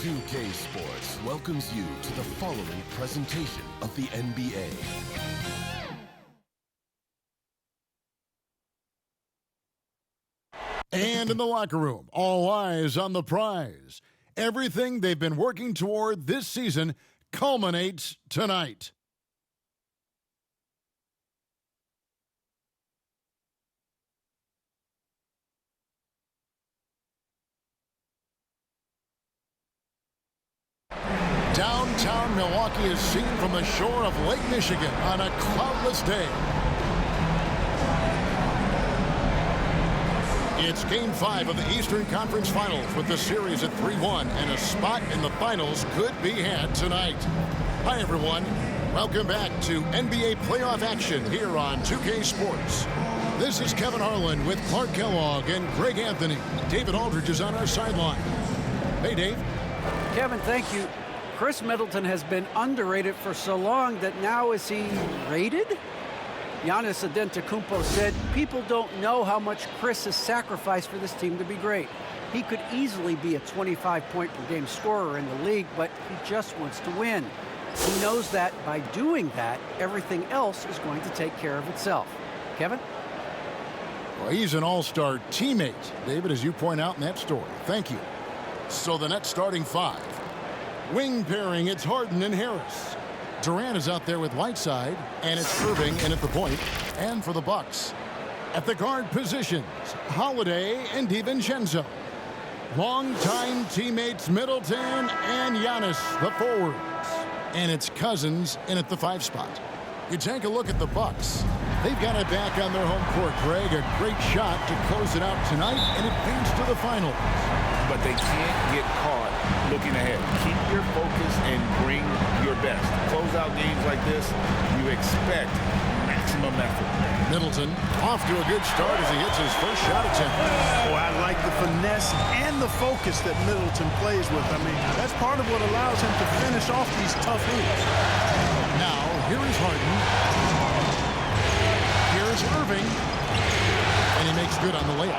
2K Sports welcomes you to the following presentation of the NBA. And in the locker room, all eyes on the prize. Everything they've been working toward this season culminates tonight. Downtown Milwaukee is seen from the shore of Lake Michigan on a cloudless day. It's Game 5 of the Eastern Conference Finals with the series at 3-1, and a spot in the finals could be had tonight. Hi, everyone. Welcome back to NBA playoff action here on 2K Sports. This is Kevin Harlan with Clark Kellogg and Greg Anthony. David Aldridge is on our sideline. Hey, Dave. Kevin, thank you. Chris Middleton has been underrated for so long that now is he rated? Giannis Antetokounmpo said, people don't know how much Chris has sacrificed for this team to be great. He could easily be a 25-point-per-game scorer in the league, but he just wants to win. He knows that by doing that, everything else is going to take care of itself. Kevin? Well, he's an all-star teammate, David, as you point out in that story. Thank you. So the Nets starting five. Wing pairing, it's Harden and Harris. Durant is out there with Whiteside, and it's Irving in at the point. And for the Bucks, at the guard positions, Holiday and DiVincenzo. Longtime teammates Middleton and Giannis, the forwards. And it's Cousins in at the 5 spot. You take a look at the Bucks. They've got it back on their home court, Greg. A great shot to close it out tonight and advance to the finals. But they can't get caught looking ahead. Keep your focus and bring your best. Close out games like this, you expect maximum effort. Middleton off to a good start as he hits his first shot attempt. Boy, I like the finesse and the focus that Middleton plays with. I mean, that's part of what allows him to finish off these tough hits. Now, here is Harden. Here's Irving. And he makes good on the layup.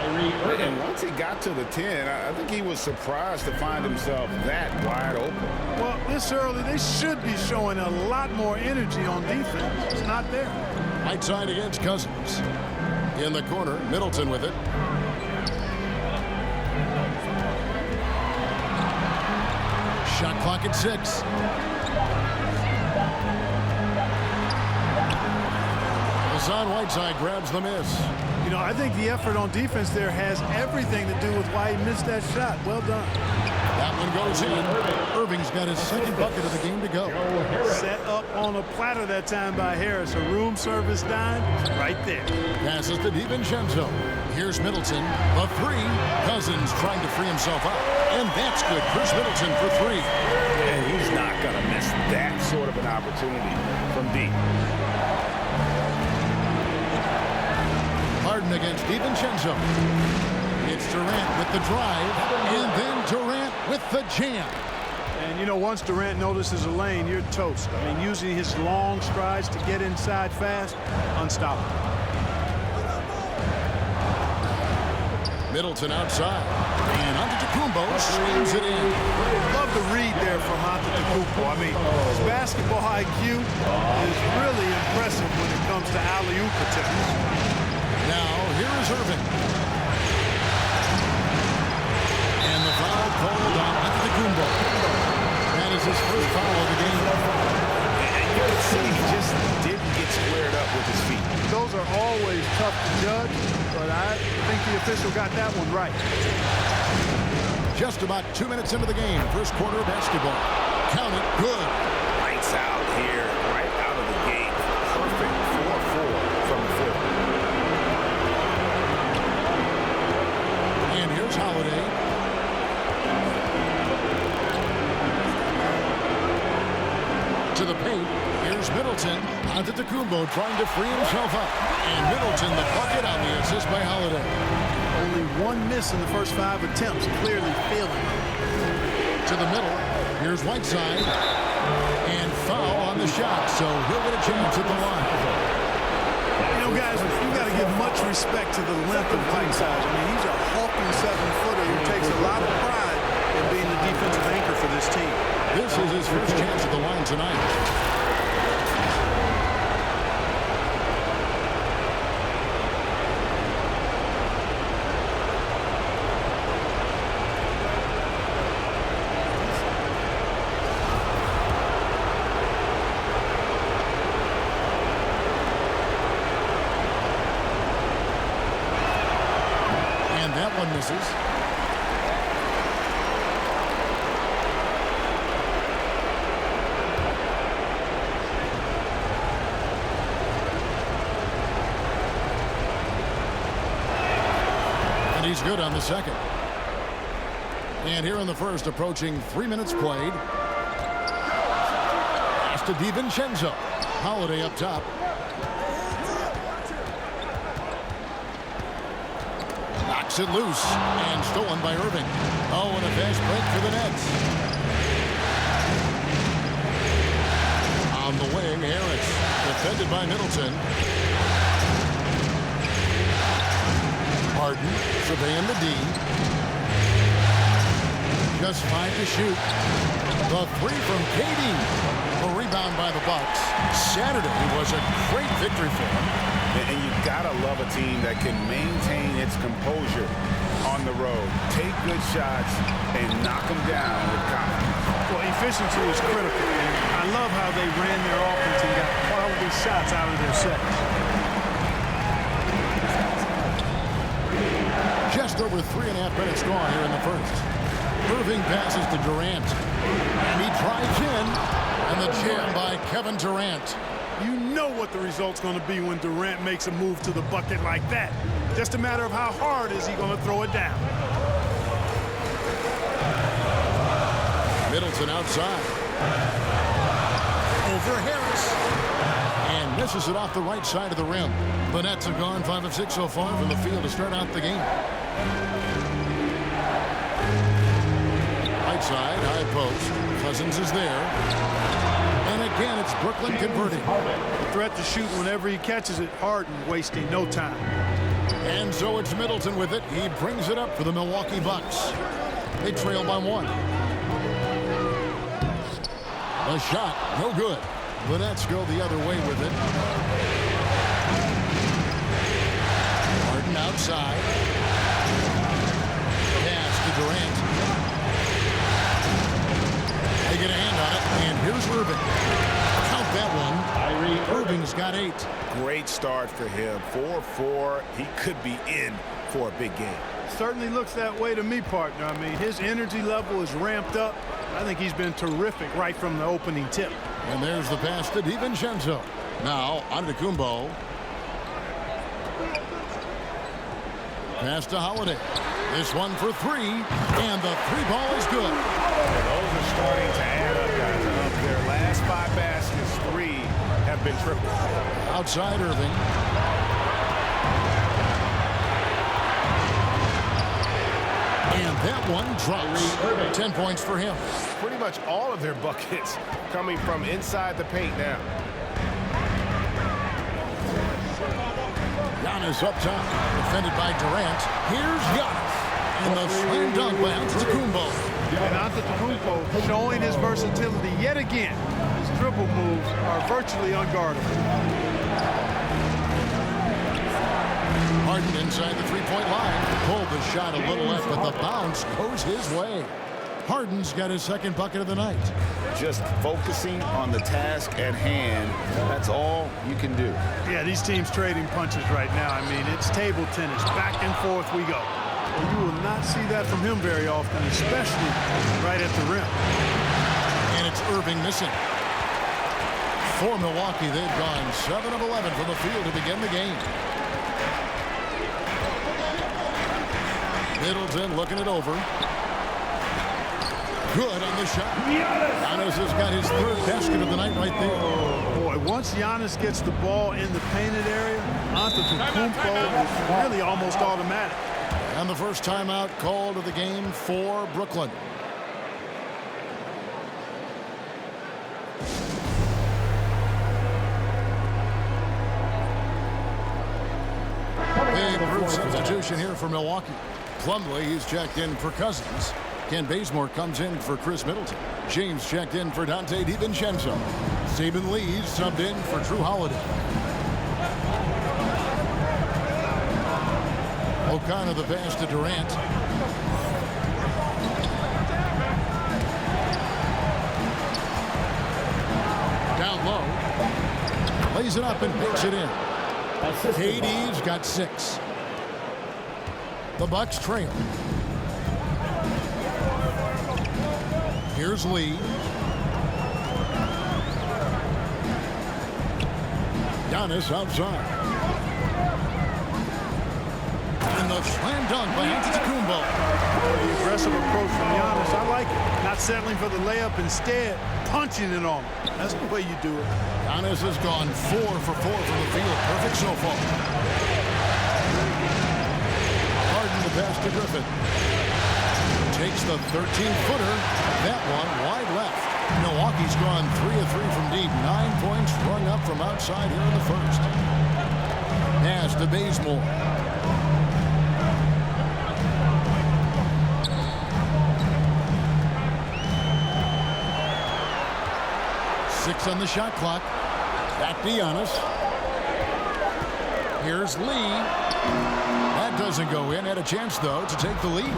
And once he got to the 10, I think he was surprised to find himself that wide open. Well, this early, they should be showing a lot more energy on defense. It's not there. Right side against Cousins. In the corner, Middleton with it. Shot clock at 6. Hassan Whiteside grabs the miss. You know, I think the effort on defense there has everything to do with why he missed that shot. Well done. That one goes in. Irving's got his second bucket of the game to go. Set up on a platter that time by Harris. A room service dime right there. Passes to DiVincenzo. Here's Middleton. The 3. Cousins trying to free himself up. And that's good. Chris Middleton for 3. And he's not going to miss that sort of an opportunity from deep. Harden against DiVincenzo. It's Durant with the drive, and then Durant with the jam. And, you know, once Durant notices a lane, you're toast. I mean, using his long strides to get inside fast, unstoppable. Middleton outside. And Antetokounmpo slams it in. Love the read there from Antetokounmpo. I mean, his basketball IQ is really impressive when it comes to alley-oop attempts. Now, here is Irving. And the foul called on Antetokounmpo. That is his first foul of the game. And you can see he just didn't get squared up with his feet. Those are always tough to judge, but I think the official got that one right. Just about 2 minutes into the game. First quarter of basketball. Count it. Good. Lights out here, right out of the gate. Perfect 4-4 from the field. And here's Holiday. To the paint. Here's Middleton. Antetokounmpo trying to free himself up. And Middleton the bucket on the assist by Holiday. Only one miss in the first 5 attempts, clearly failing. To the middle. Here's Whiteside. And foul on the shot, so he'll get a chance at the line. You know, guys, you got to give much respect to the length of Whiteside. I mean, he's a hulking 7-footer who takes a lot of pride in being the defensive anchor for this tonight. That one misses. And he's good on the second. And here in the first, approaching 3 minutes played. Pass to DiVincenzo. Holiday up top. It loose and stolen by Irving. Oh, and a fast break for the Nets. On the wing, Harris. Defended by Middleton. Harden surveying the D. Just 5 to shoot. The three from KD. A rebound by the Bucks. Saturday was a great victory for them. And you gotta love a team that can maintain its composure on the road. Take good shots and knock them down with confidence. Well, efficiency is critical. And I love how they ran their offense and got quality shots out of their set. Just over 3.5 minutes gone here in the first. Irving passes to Durant. And he drives in. And the jam by Kevin Durant. You know what the result's going to be when Durant makes a move to the bucket like that. Just a matter of how hard is he going to throw it down. Middleton outside. Over Harris. And misses it off the right side of the rim. The Nets have gone 5 of 6 so far from the field to start out the game. Right side, high post. Cousins is there. And again, it's Brooklyn converting. The threat to shoot whenever he catches it. Harden wasting no time. And so it's Middleton with it. He brings it up for the Milwaukee Bucks. They trail by 1. A shot, no good. The Nets go the other way with it. Harden outside. Pass to Durant. They get a hand on it, and here's Irving. Count that one. Irving's got 8. Great start for him. 4-4. He could be in for a big game. Certainly looks that way to me, partner. I mean, his energy level is ramped up. I think he's been terrific right from the opening tip. And there's the pass to DiVincenzo. Now, Antetokounmpo. Pass to Holiday. This one for 3, and the 3-ball is good. Those are starting to add up, guys. Of their last 5 baskets, 3 have been triple. Outside Irving. And that one drops. 10 points for him. Pretty much all of their buckets coming from inside the paint now. Giannis up top. Defended by Durant. Here's Giannis. And the slam dunk by Antetokounmpo. And Antetokounmpo showing his versatility yet again. His dribble moves are virtually unguardable. Harden inside the three-point line. Pulled the shot a little left, but the bounce goes his way. Harden's got his second bucket of the night. Just focusing on the task at hand. That's all you can do. Yeah, these teams trading punches right now. I mean, it's table tennis. Back and forth we go. And you will not see that from him very often, especially right at the rim. And it's Irving missing. For Milwaukee, they've gone 7 of 11 from the field to begin the game. Middleton looking it over. Good on the shot. Giannis has got his 3rd basket of the night right there. Boy, once Giannis gets the ball in the painted area, Antetokounmpo is really almost automatic. And the first timeout called of the game for Brooklyn. Big group substitution here for Milwaukee. Plumlee, he's checked in for Cousins. Ken Bazemore comes in for Chris Middleton. James checked in for Dante DiVincenzo. Saban Lee subbed in for Drew Holiday. O'Connor the pass to Durant. Down low. Lays it up and picks it in. KD's got 6. The Bucks trail. Here's Lee. Giannis outside. And the slam dunk by Antetokounmpo. The aggressive approach from Giannis, I like it. Not settling for the layup, instead punching it on him. That's the way you do it. Giannis has gone 4 for 4 from the field. Perfect so far. Harden the pass to Griffin. Takes the 13-footer. That one wide left. Milwaukee's gone 3 of 3 from deep. 9 points rung up from outside here in the first. Pass to Bazemore. Six on the shot clock. Back to Giannis. Here's Lee. That doesn't go in. Had a chance, though, to take the lead.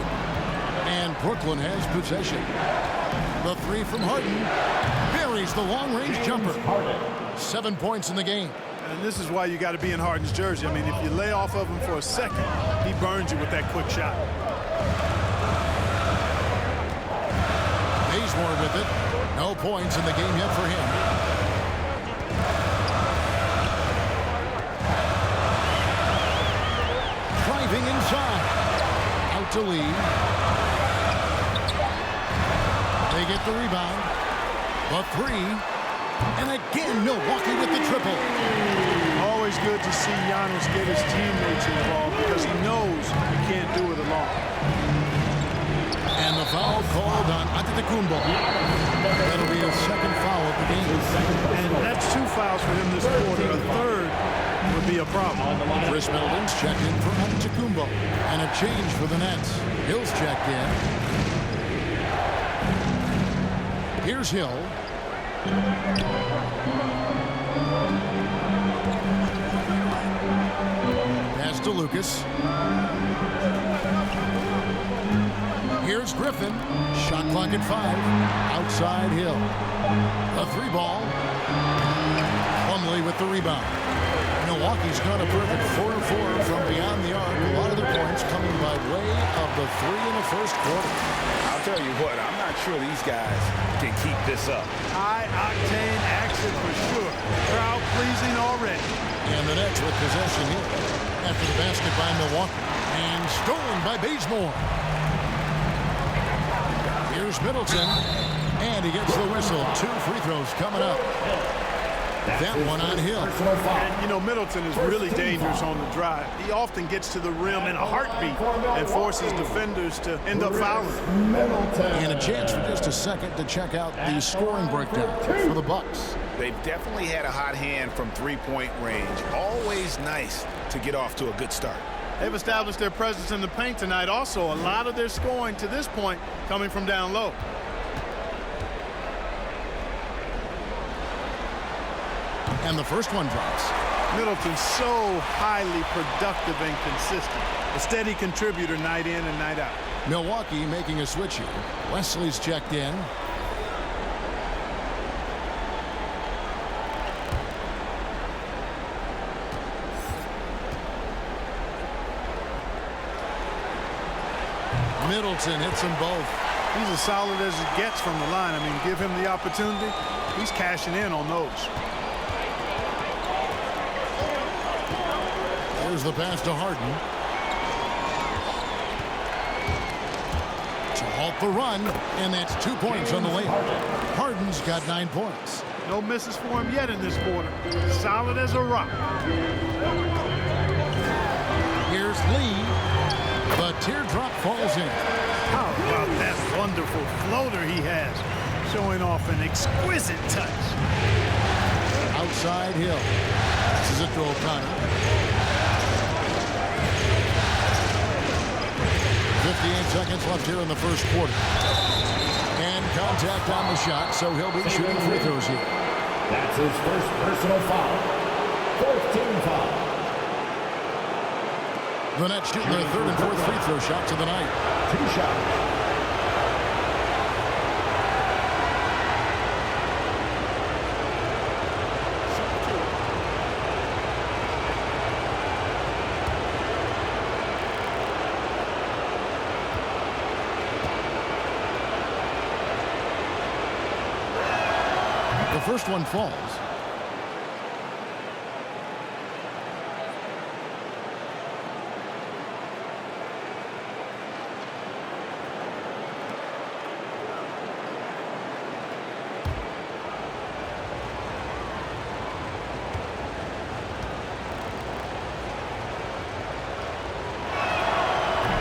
And Brooklyn has possession. The 3 from Harden. Buries the long-range jumper. 7 points in the game. And this is why you got to be in Harden's jersey. I mean, if you lay off of him for a second, he burns you with that quick shot. Bazemore with it. No points in the game yet for him. Driving inside. Out to Lee. They get the rebound. The 3. And again, Milwaukee with the triple. Always good to see Giannis get his teammates involved because he knows he can't do it alone. And the foul called on Antetokounmpo. That'll be a second foul of the game. And that's 2 fouls for him this quarter. A third would be a problem. Chris Middleton's checked in for Antetokounmpo. And a change for the Nets. Hill's checked in. Here's Hill. Pass to Lucas. Here's Griffin. Shot clock at 5. Outside Hill. A 3 ball. Plumlee with the rebound. Milwaukee's got a perfect 4 of 4 from beyond the arc. A lot of their points coming by way of the 3 in the first quarter. I'll tell you what, I'm not sure these guys can keep this up. High-octane action for sure. Crowd pleasing already. And the Nets with possession here. After the basket by Milwaukee. And stolen by Bazemore. Here's Middleton. And he gets the whistle. 2 free throws coming up. That one on Hill. And, you know, Middleton is really dangerous on the drive. He often gets to the rim in a heartbeat and forces defenders to end up fouling. And a chance for just a second to check out the scoring breakdown for the Bucks. They've definitely had a hot hand from 3-point range. Always nice to get off to a good start. They've established their presence in the paint tonight. Also, a lot of their scoring to this point coming from down low. And the first one drops. Middleton's so highly productive and consistent. A steady contributor night in and night out. Milwaukee making a switch here. Wesley's checked in. Middleton hits them both. He's as solid as it gets from the line. I mean, give him the opportunity. He's cashing in on those. Here's the pass to Harden. To halt the run, and that's 2 points on the layup. Harden's got 9 points. No misses for him yet in this quarter. Solid as a rock. Here's Lee. The teardrop falls in. How about that wonderful floater he has? Showing off an exquisite touch. Outside Hill. This is it to O'Connor. 58 seconds left here in the first quarter. And contact on the shot, so he'll be shooting free throws here. That's his first personal foul. Fourth team foul. The Nets shooting their third and fourth free throw shots of the night. 2 shots. The first one falls.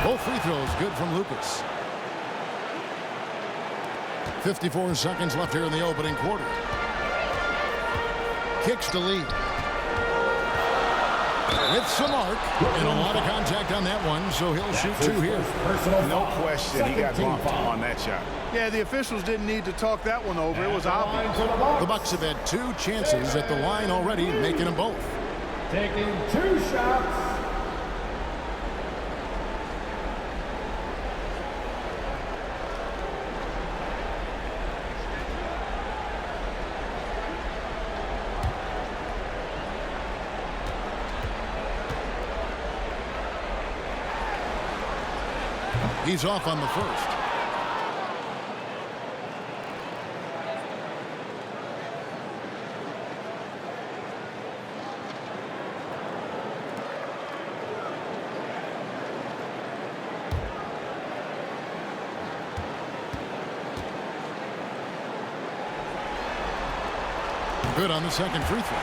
Both free throws good from Lucas. 54 seconds left here in the opening quarter. Kicks to lead. With some arc. And a lot of contact on that one, so he'll shoot 2 here. No question he got bumped on that shot. Yeah, the officials didn't need to talk that one over. It was obvious. The Bucks have had 2 chances at the line already, making them both. Taking 2 shots. He's off on the first. Good on the second free throw.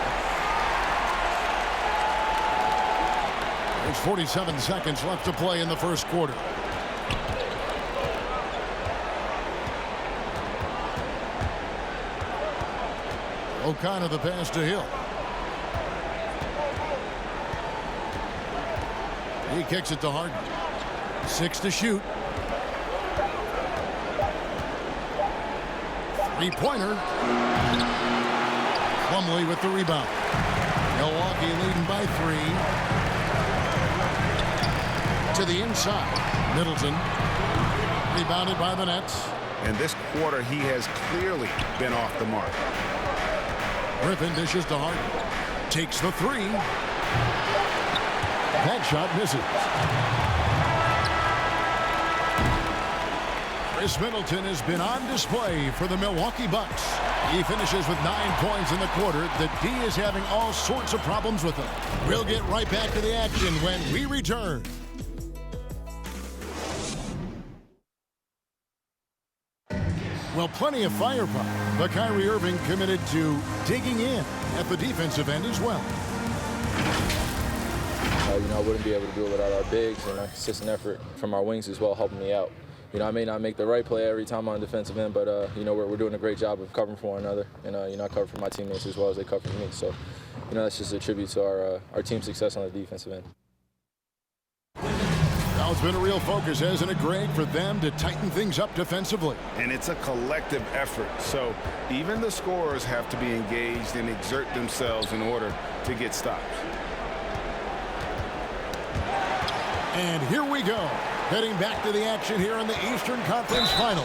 There's 47 seconds left to play in the first quarter. O'Connor the pass to Hill. He kicks it to Harden. 6 to shoot. 3-pointer. Plumlee with the rebound. Milwaukee leading by 3. To the inside. Middleton. Rebounded by the Nets. And this quarter, he has clearly been off the mark. Griffin dishes to Harden. Takes the 3. That shot misses. Chris Middleton has been on display for the Milwaukee Bucks. He finishes with 9 points in the quarter. The D is having all sorts of problems with him. We'll get right back to the action when we return. Well, plenty of firepower, but Kyrie Irving committed to digging in at the defensive end as well. I wouldn't be able to do it without our bigs and our consistent effort from our wings as well, helping me out. I may not make the right play every time on defensive end, but we're doing a great job of covering for one another, and I cover for my teammates as well as they cover for me. So, that's just a tribute to our team's success on the defensive end. Now it's been a real focus, hasn't it, Greg, for them to tighten things up defensively? And it's a collective effort. So even the scorers have to be engaged and exert themselves in order to get stops. And here we go. Heading back to the action here in the Eastern Conference Final.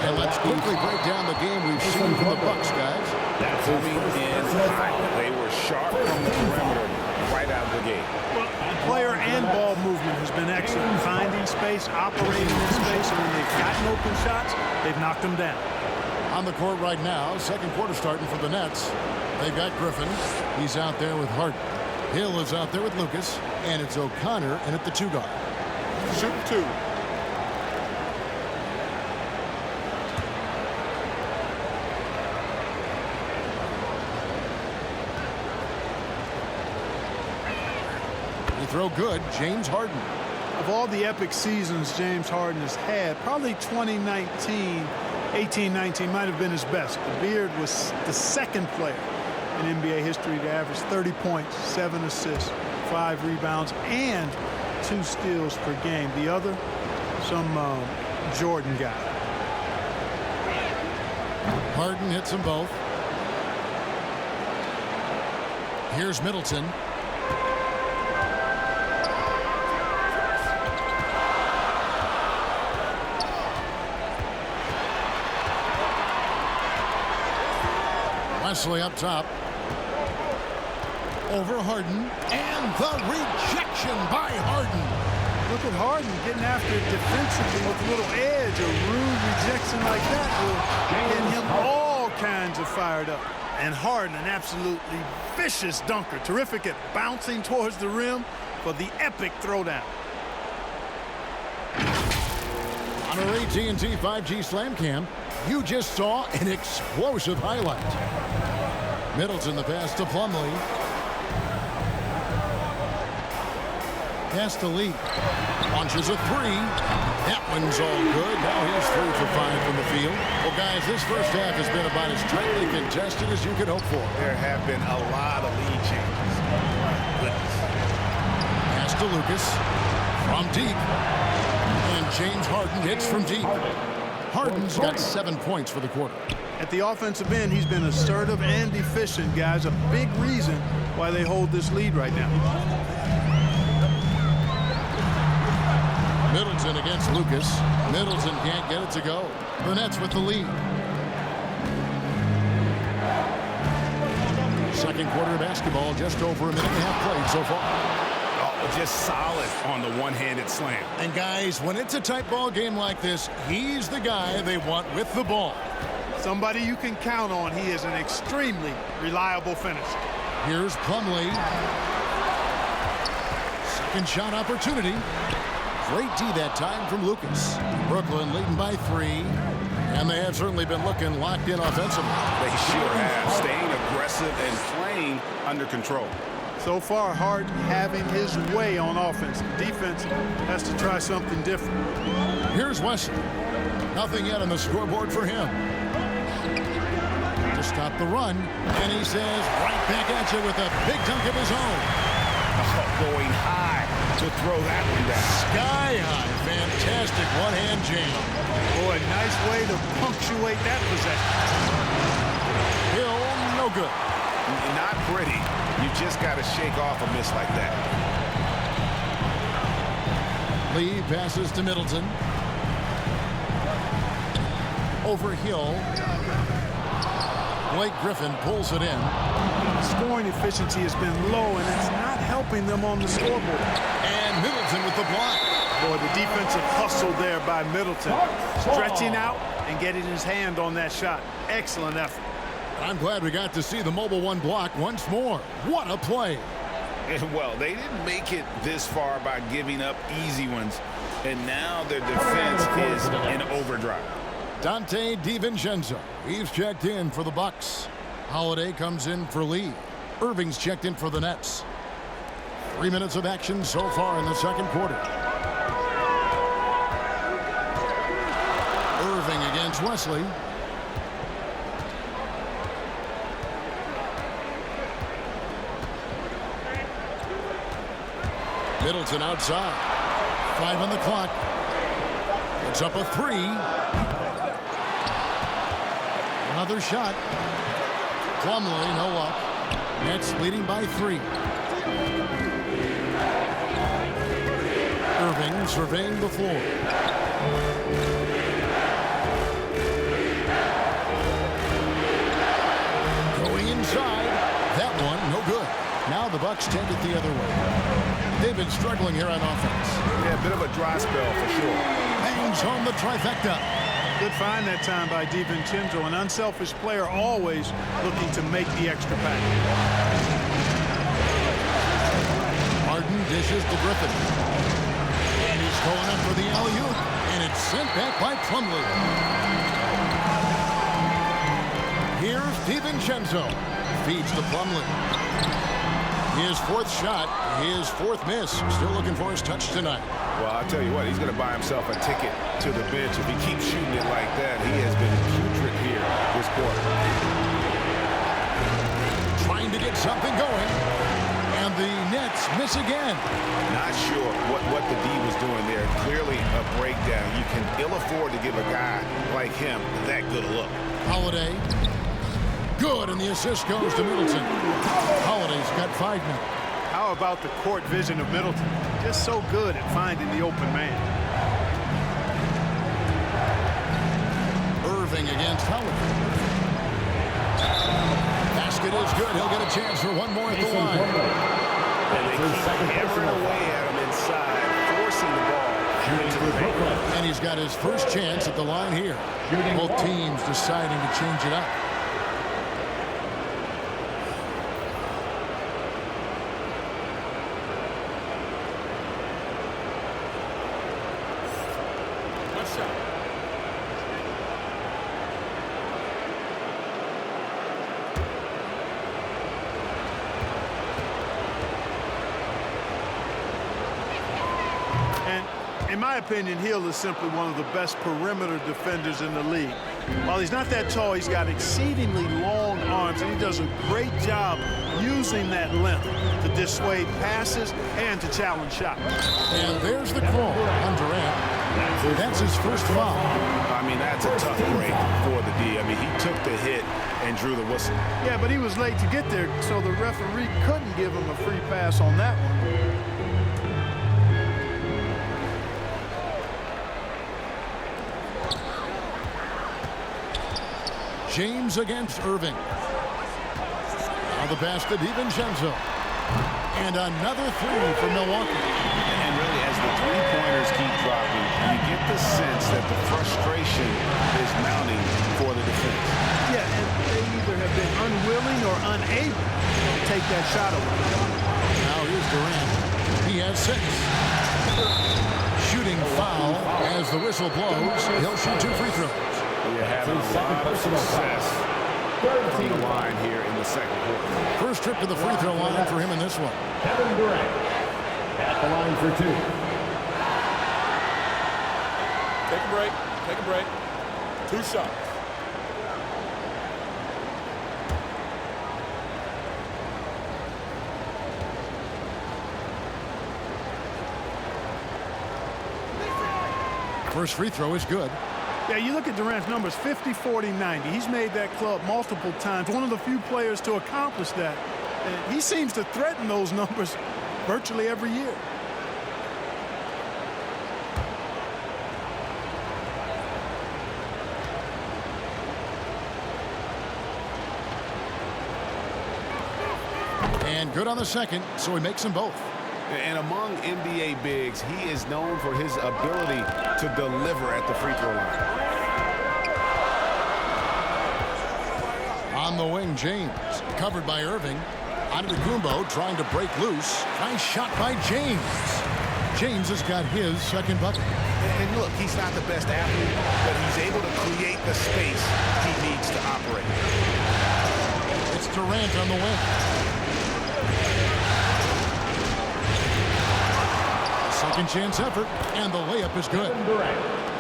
And let's quickly break down the game we've seen from the Bucks, guys. Coming in hot. They were sharp from the perimeter right out of the gate. Player and ball movement has been excellent. Finding space, operating in space, and when they've gotten open shots, they've knocked them down. On the court right now, second quarter starting for the Nets. They've got Griffin. He's out there with Harden. Hill is out there with Lucas. And it's O'Connor in at the 2 guard. Shoot 2. Throw good, James Harden. Of all the epic seasons James Harden has had, probably 2019, 18-19 might have been his best. The Beard was the second player in NBA history to average 30 points, 7 assists, 5 rebounds, and 2 steals per game. The other, some Jordan guy. Harden hits them both. Here's Middleton. Wesley up top. Over Harden. And the rejection by Harden. Look at Harden getting after it defensively with a little edge. A rude rejection like that will get him all kinds of fired up. And Harden, an absolutely vicious dunker. Terrific at bouncing towards the rim for the epic throwdown. On our AT&T 5G Slam Cam, you just saw an explosive highlight. Middleton the pass to Plumlee. Pass to Lee. Launches a three. That one's all good. Now he's 3 for 5 from the field. Well, guys, this first half has been about as tightly contested as you could hope for. There have been a lot of lead changes. Goodness. Pass to Lucas. From deep. And James Harden hits from deep. Harden's got 7 points for the quarter. At the offensive end, he's been assertive and efficient, guys. A big reason why they hold this lead right now. Middleton against Lucas. Middleton can't get it to go. The Nets with the lead. Second quarter basketball, just over a minute and a half played so far. Oh, just solid on the one-handed slam. And guys, when it's a tight ball game like this, he's the guy they want with the ball. Somebody you can count on. He is an extremely reliable finisher. Here's Plumlee. Second shot opportunity. Great D that time from Lucas. Brooklyn leading by 3. And they have certainly been looking locked in offensively. They sure have. Staying aggressive and playing under control. So far, Harden having his way on offense. Defense has to try something different. Here's Wesley. Nothing yet on the scoreboard for him. To stop the run. And he says right back at you with a big dunk of his own. Oh, going high to throw that one down. Sky high. Fantastic one-hand jam. Boy, nice way to punctuate that possession. Hill, no good. Not pretty. You just got to shake off a miss like that. Lee passes to Middleton. Over Hill. Blake Griffin pulls it in. Scoring efficiency has been low, and it's not helping them on the scoreboard. And Middleton with the block. Boy, the defensive hustle there by Middleton. Stretching out and getting his hand on that shot. Excellent effort. I'm glad we got to see the mobile one block once more. What a play. And well, they didn't make it this far by giving up easy ones. And now their defense is in overdrive. Dante DiVincenzo. He's checked in for the Bucks. Holiday comes in for Lee. Irving's checked in for the Nets. 3 minutes of action so far in the second quarter. Irving against Wesley. Middleton outside. 5 on the clock. It's up a 3. Another shot. Plumlee, no luck. Nets leading by 3. Irving surveying the floor. Going inside. That one, no good. Now the Bucks take it the other way. They've been struggling here on offense. Yeah, a bit of a dry spell for sure. Bangs home the trifecta. Good find that time by DiVincenzo. An unselfish player, always looking to make the extra pass. Harden dishes to Griffin. And he's going up for the alley-oop. And it's sent back by Plumlee. Here's DiVincenzo. Feeds to Plumlee. His 4th shot, his 4th miss. Still looking for his touch tonight. Well, I'll tell you what, he's going to buy himself a ticket to the bench. If he keeps shooting it like that, he has been putrid here this quarter. Trying to get something going. And the Nets miss again. Not sure what the D was doing there. Clearly a breakdown. You can ill afford to give a guy like him that good a look. Holiday. Good, and the assist goes to Middleton. Holiday's got 5 minutes. How about the court vision of Middleton? Just so good at finding the open man. Irving against Holiday. Basket is good. He'll get a chance for one more at the line. And they keep hammering away at him inside, forcing the ball into the paint. And he's got his first chance at the line here. Both teams deciding to change it up. In my opinion, Hill is simply one of the best perimeter defenders in the league. While he's not that tall, he's got exceedingly long arms, and he does a great job using that length to dissuade passes and to challenge shots. And there's the call on Durant. That's his first foul. I mean, that's a tough break for the D. I mean, he took the hit and drew the whistle. Yeah, but he was late to get there, so the referee couldn't give him a free pass on that one. James against Irving. Now the pass to DiVincenzo. And another three for Milwaukee. And really, as the three-pointers keep dropping, you get the sense that the frustration is mounting for the defense. Yeah, and they either have been unwilling or unable to take that shot away. Now here's Durant. He has 6. Shooting foul as the whistle blows. He'll shoot 2 free throws. You're having a lot of success from the line here in the second quarter. First trip to the free throw line for him in this one. Kevin Durant at the line for 2. Take a break. Take a break. 2 shots. First free throw is good. Yeah, you look at Durant's numbers, 50, 40, 90. He's made that club multiple times. One of the few players to accomplish that. And he seems to threaten those numbers virtually every year. And good on the second, so he makes them both. And among NBA bigs, he is known for his ability to deliver at the free throw line. On the wing, James. Covered by Irving. Antetokounmpo trying to break loose. Nice shot by James. James has got his second bucket. And look, he's not the best athlete, but he's able to create the space he needs to operate. It's Durant on the wing. Second chance effort, and the layup is good.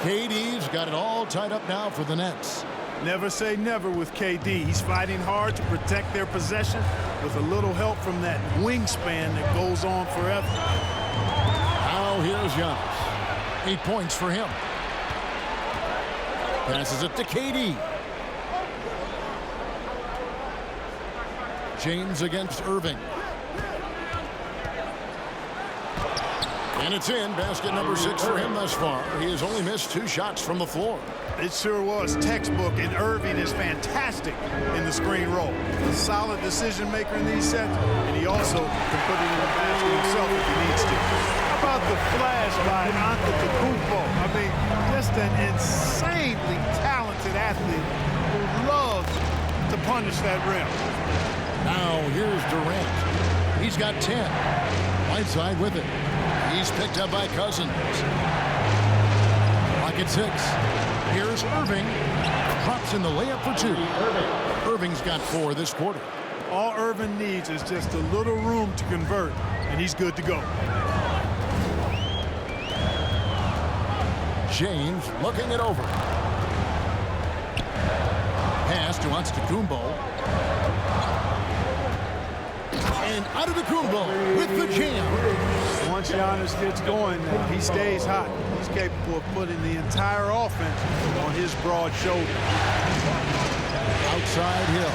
KD's got it all tied up now for the Nets. Never say never with KD. He's fighting hard to protect their possession with a little help from that wingspan that goes on forever. Now here's Giannis. 8 points for him. Passes it to KD. James against Irving. And it's in. Basket number 6 for him thus far. He has only missed 2 shots from the floor. It sure was textbook, and Irving is fantastic in the screen roll. A solid decision maker in these sets, and he also can put it in the basket himself if he needs to. How about the flash by Antetokounmpo? I mean, just an insanely talented athlete who loves to punish that rim. Now here's Durant. He's got 10. Whiteside with it. He's picked up by Cousins. Pocket 6. Here's Irving. Drops in the layup for 2. Irving's got 4 this quarter. All Irving needs is just a little room to convert, and he's good to go. James looking it over. Pass to Antetokounmpo. And Antetokounmpo with the jam. Once Giannis gets going now, he stays hot. He's capable of putting the entire offense on his broad shoulder. Outside Hill.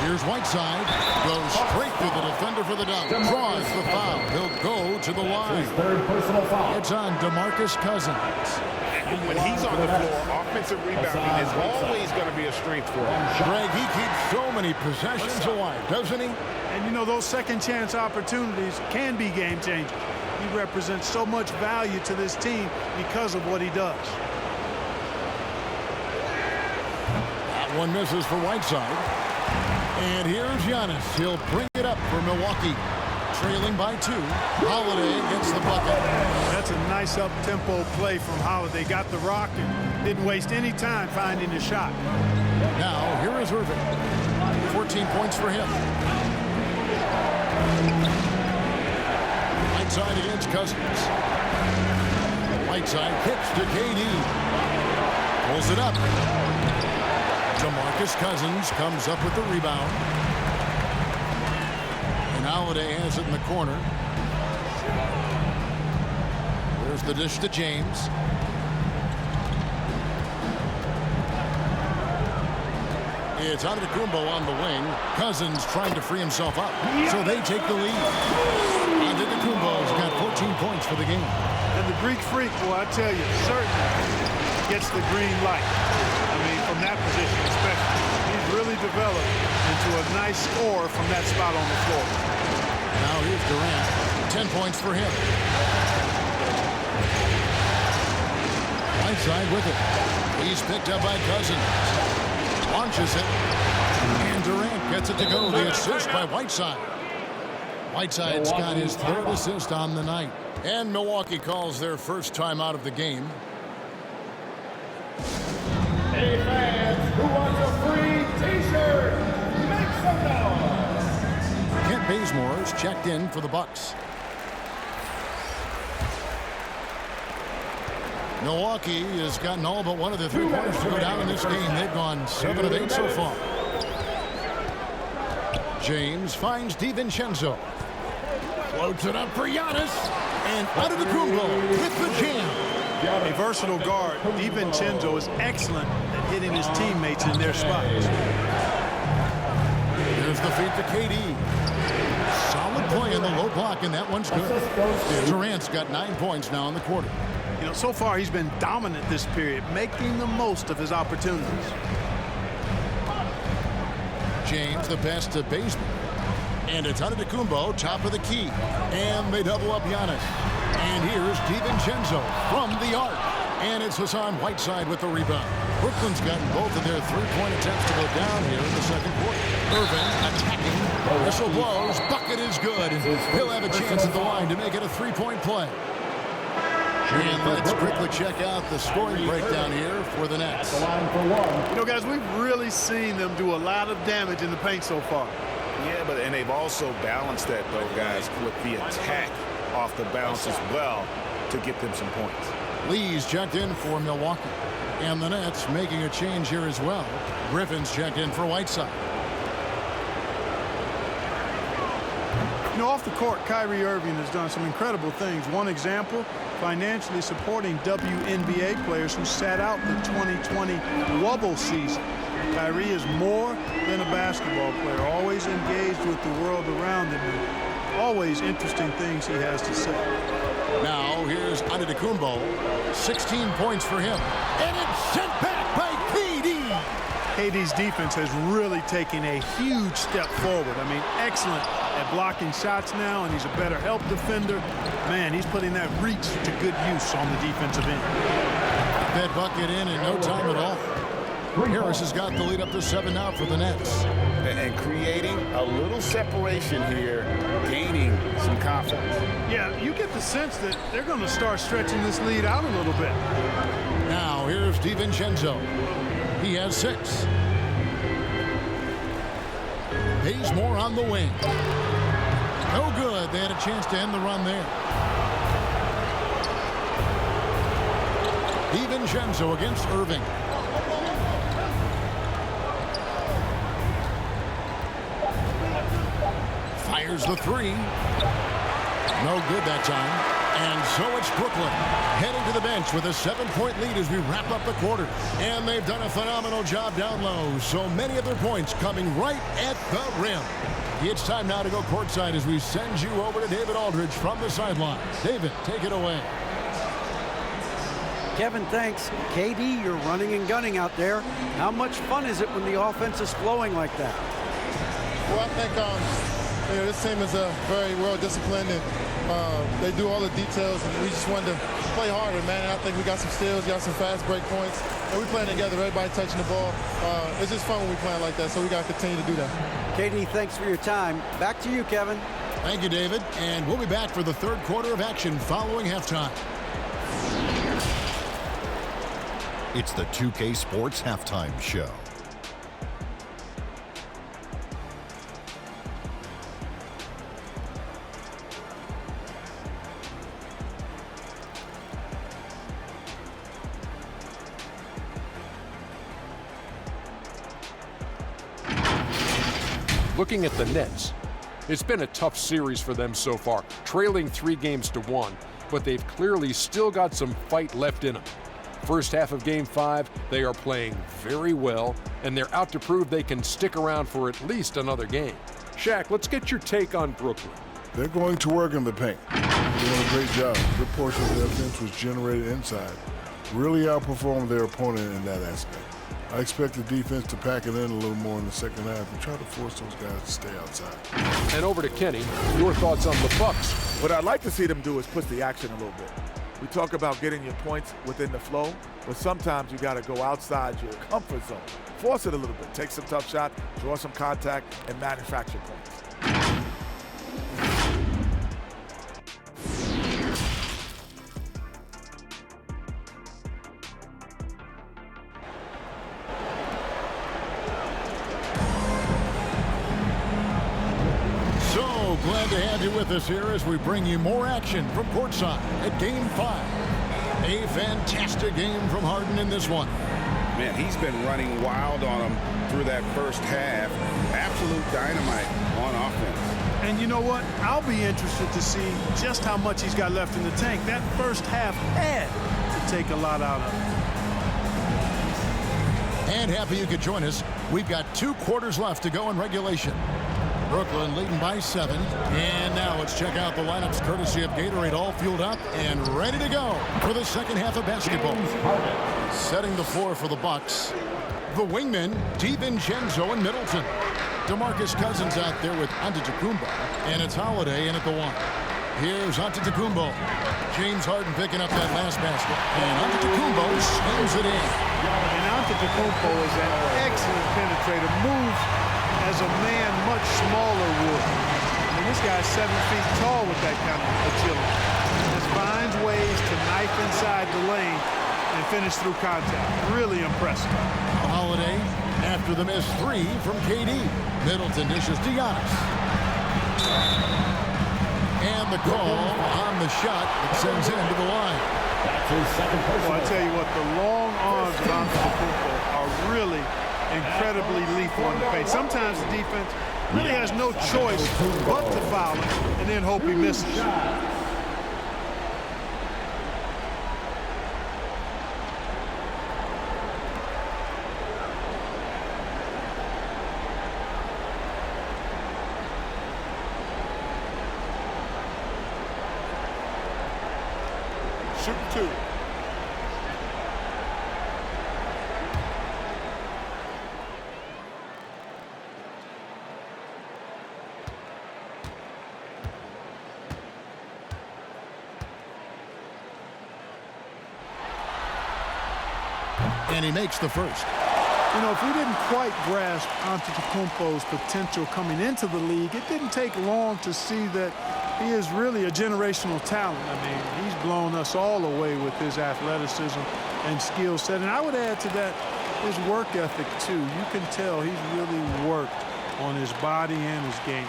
Here's Whiteside. Goes straight to the defender for the dunk. Draws the foul. He'll go to the line. Third personal foul. It's on DeMarcus Cousins. When he's on the floor, offensive rebounding is always going to be a strength for him. Greg, he keeps so many possessions alive, doesn't he? And you know, those second chance opportunities can be game changers. He represents so much value to this team because of what he does. That one misses for Whiteside. And here's Giannis. He'll bring it up for Milwaukee. Trailing by 2. Holiday gets the bucket. That's a nice up-tempo play from Holiday. Got the rock and didn't waste any time finding the shot. Now, here is Irving. 14 points for him. Whiteside against Cousins. Whiteside kicks to KD. Pulls it up. DeMarcus Cousins comes up with the rebound. And Holiday has it in the corner. There's the dish to James. It's Antetokounmpo on the wing. Cousins trying to free himself up. So they take the lead. Antetokounmpo's got 14 points for the game. And the Greek Freak, boy, I tell you, certainly gets the green light. I mean, from that position especially. He's really developed into a nice scorer from that spot on the floor. Now here's Durant. 10 points for him. Whiteside with it. He's picked up by Cousins. Launches it. And Durant gets it to go. The assist by Whiteside. Whiteside's got his 3rd assist on the night. And Milwaukee calls their first time out of the game. Hey fans, who wants a free t-shirt? Make some noise. Kent Bazemore's checked in for the Bucks. Milwaukee has gotten all but one of the 3-pointers to go down in this game. They've gone 7 of 8 so far. James finds DiVincenzo. Floats it up for Giannis. And Antetokounmpo with the jam. A versatile guard, DiVincenzo is excellent at hitting his teammates in their spots. There's the feed to KD. Solid play in the low block, and that one's good. Durant's got 9 points now in the quarter. You know, so far he's been dominant this period, making the most of his opportunities. James the pass to Bazemore. And it's Antetokounmpo, top of the key. And they double up Giannis. And here's DiVincenzo from the arc. And it's Hassan Whiteside with the rebound. Brooklyn's gotten both of their 3-point attempts to go down here in the second quarter. Irving attacking. Whistle blows. Bucket is good. He'll have a chance at the line to make it a 3-point play. And let's quickly check out the scoring breakdown here for the Nets. You know, guys, we've really seen them do a lot of damage in the paint so far. Yeah, and they've also balanced that, though, guys, with the attack off the bounce as well to get them some points. Lee's checked in for Milwaukee. And the Nets making a change here as well. Griffin's checked in for Whiteside. You know, off the court, Kyrie Irving has done some incredible things. One example, financially supporting WNBA players who sat out the 2020 Wubble season. Kyrie is more than a basketball player, always engaged with the world around him, and always interesting things he has to say. Now here's Antetokounmpo, 16 points for him, and it's sent back by KD. KD's defense has really taken a huge step forward. I mean, excellent at blocking shots now, and he's a better help defender. Man, he's putting that reach to good use on the defensive end. That bucket in no time at all. Harris has got the lead up to 7 now for the Nets. And creating a little separation here, gaining some confidence. Yeah, you get the sense that they're going to start stretching this lead out a little bit. Now here's DiVincenzo. He has 6. Bazemore on the wing. No good. They had a chance to end the run there. DiVincenzo against Irving. Fires the three. No good that time. And so it's Brooklyn heading to the bench with a 7-point lead as we wrap up the quarter. And they've done a phenomenal job down low. So many of their points coming right at the rim. It's time now to go courtside as we send you over to David Aldridge from the sideline. David, take it away. Kevin, thanks. KD, you're running and gunning out there. How much fun is it when the offense is flowing like that? Well, I think this team is very well disciplined, and they do all the details, and we just wanted to play harder, man. And I think we got some steals, got some fast break points, and we playing together, everybody touching the ball. It's just fun when we playing like that, so we got to continue to do that. KD, thanks for your time. Back to you, Kevin. Thank you, David. And we'll be back for the third quarter of action following halftime. It's the 2K Sports Halftime Show. Looking at the Nets, it's been a tough series for them so far, trailing 3-1, but they've clearly still got some fight left in them. First half of Game 5, they are playing very well, and they're out to prove they can stick around for at least another game. Shaq, let's get your take on Brooklyn. They're going to work in the paint. Doing a great job. Good portion of their offense was generated inside. Really outperformed their opponent in that aspect. I expect the defense to pack it in a little more in the second half and try to force those guys to stay outside. And over to Kenny, your thoughts on the Bucks. What I'd like to see them do is push the action a little bit. We talk about getting your points within the flow, but sometimes you got to go outside your comfort zone. Force it a little bit. Take some tough shots, draw some contact, and manufacture points. Glad to have you with us here as we bring you more action from courtside at Game 5. A fantastic game from Harden in this one. Man, he's been running wild on them through that first half. Absolute dynamite on offense. And you know what? I'll be interested to see just how much he's got left in the tank. That first half had to take a lot out of him. And happy you could join us. We've got 2 quarters left to go in regulation. Brooklyn leading by 7. And now let's check out the lineups courtesy of Gatorade, all fueled up and ready to go for the second half of basketball. Setting the floor for the Bucks, the wingmen, DiVincenzo and Middleton. DeMarcus Cousins out there with Antetokounmpo, and it's Holiday in at the 1. Here's Antetokounmpo. James Harden picking up that last basket, and Antetokounmpo slams it in. And Antetokounmpo is an excellent penetrator, moves as a man much smaller would. I mean, this guy's 7 feet tall with that kind of agility. Just finds ways to knife inside the lane and finish through contact. Really impressive. Holiday after the missed 3 from KD. Middleton dishes to Giannis. And the call on the shot that sends him to the line. Well, I tell you what, the long arms of Antetokounmpo are really incredibly lethal in the paint. Sometimes the defense really has no choice but to foul him and then hope he misses. Shoot 2. And he makes the first. You know, if we didn't quite grasp Antetokounmpo's potential coming into the league, it didn't take long to see that he is really a generational talent. I mean, he's blown us all away with his athleticism and skill set. And I would add to that his work ethic, too. You can tell he's really worked on his body and his game.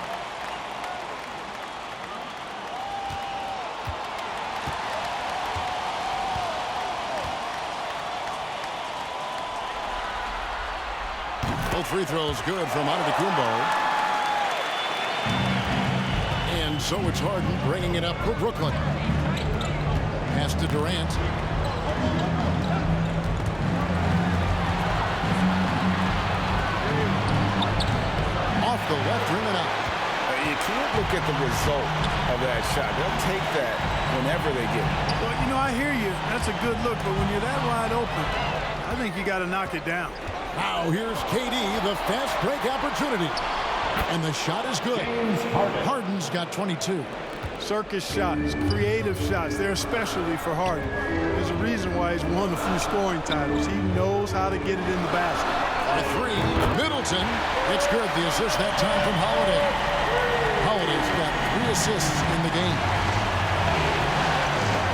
Both free throws good from Antetokounmpo. And so it's Harden bringing it up for Brooklyn. Pass to Durant. Off the left rim and out. You can't look at the result of that shot. They'll take that whenever they get it. Well, you know, I hear you. That's a good look, but when you're that wide open, I think you got to knock it down. Now here's KD, the fast break opportunity. And the shot is good. Harden's got 22. Circus shots, creative shots, they're a specialty for Harden. There's a reason why he's won a few scoring titles. He knows how to get it in the basket. A three, Middleton. It's good. The assist that time from Holiday. Holiday's got 3 assists in the game.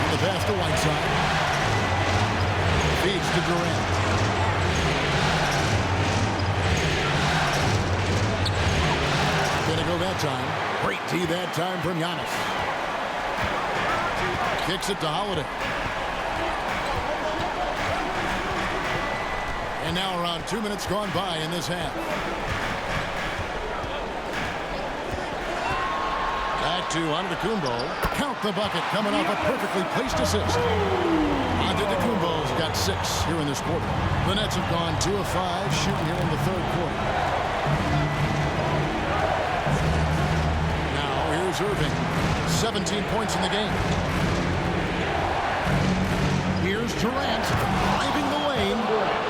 And the pass to Whiteside. Feeds to Durant. Gonna go that time. Great D that time from Giannis. Kicks it to Holiday. And now around 2 minutes gone by in this half. Back to Antetokounmpo. Count the bucket coming off a perfectly placed assist. Antetokounmpo's got 6 here in this quarter. The Nets have gone 2 of 5 shooting here in the third quarter. Now here's Irving. 17 points in the game. Here's Durant driving the lane.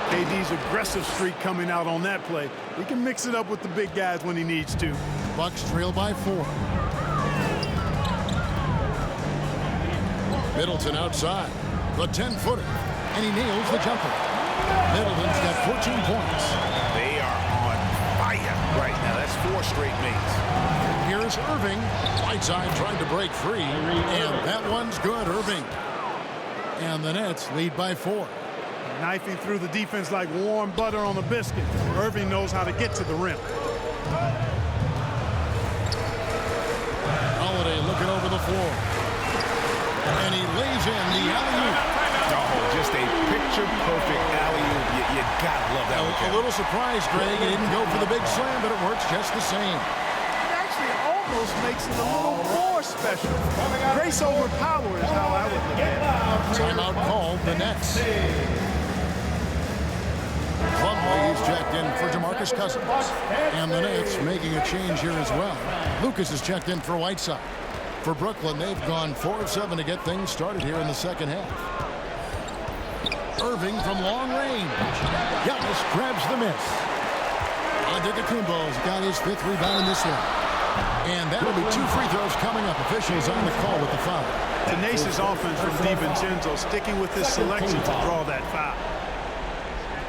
KD's aggressive streak coming out on that play. He can mix it up with the big guys when he needs to. Bucks trail by 4. Middleton outside. The 10-footer. And he nails the jumper. Middleton's got 14 points. They are on fire right now. That's 4 straight makes. Here's Irving. Whiteside trying to break free. And that one's good, Irving. And the Nets lead by 4. Knifing through the defense like warm butter on a biscuit. Irving knows how to get to the rim. Holiday looking over the floor. And he lays in the alley-oop. Oh, just a picture-perfect alley-oop. You gotta love that one. A little surprise, Greg. He didn't go for the big slam, but it works just the same. It actually almost makes it a little more special. Grace over power is how I would look at it. Timeout called the Nets. Plumlee is checked in for DeMarcus Cousins. And the Nets making a change here as well. Lucas is checked in for Whiteside. For Brooklyn, they've gone 4 of 7 to get things started here in the second half. Irving from long range. Giannis grabs the miss. Antetokounmpo's got his 5th rebound in this one. And that'll be 2 free throws coming up. Officials on the call with the foul. Tenacious offense from DiVincenzo, sticking with his selection to draw that foul.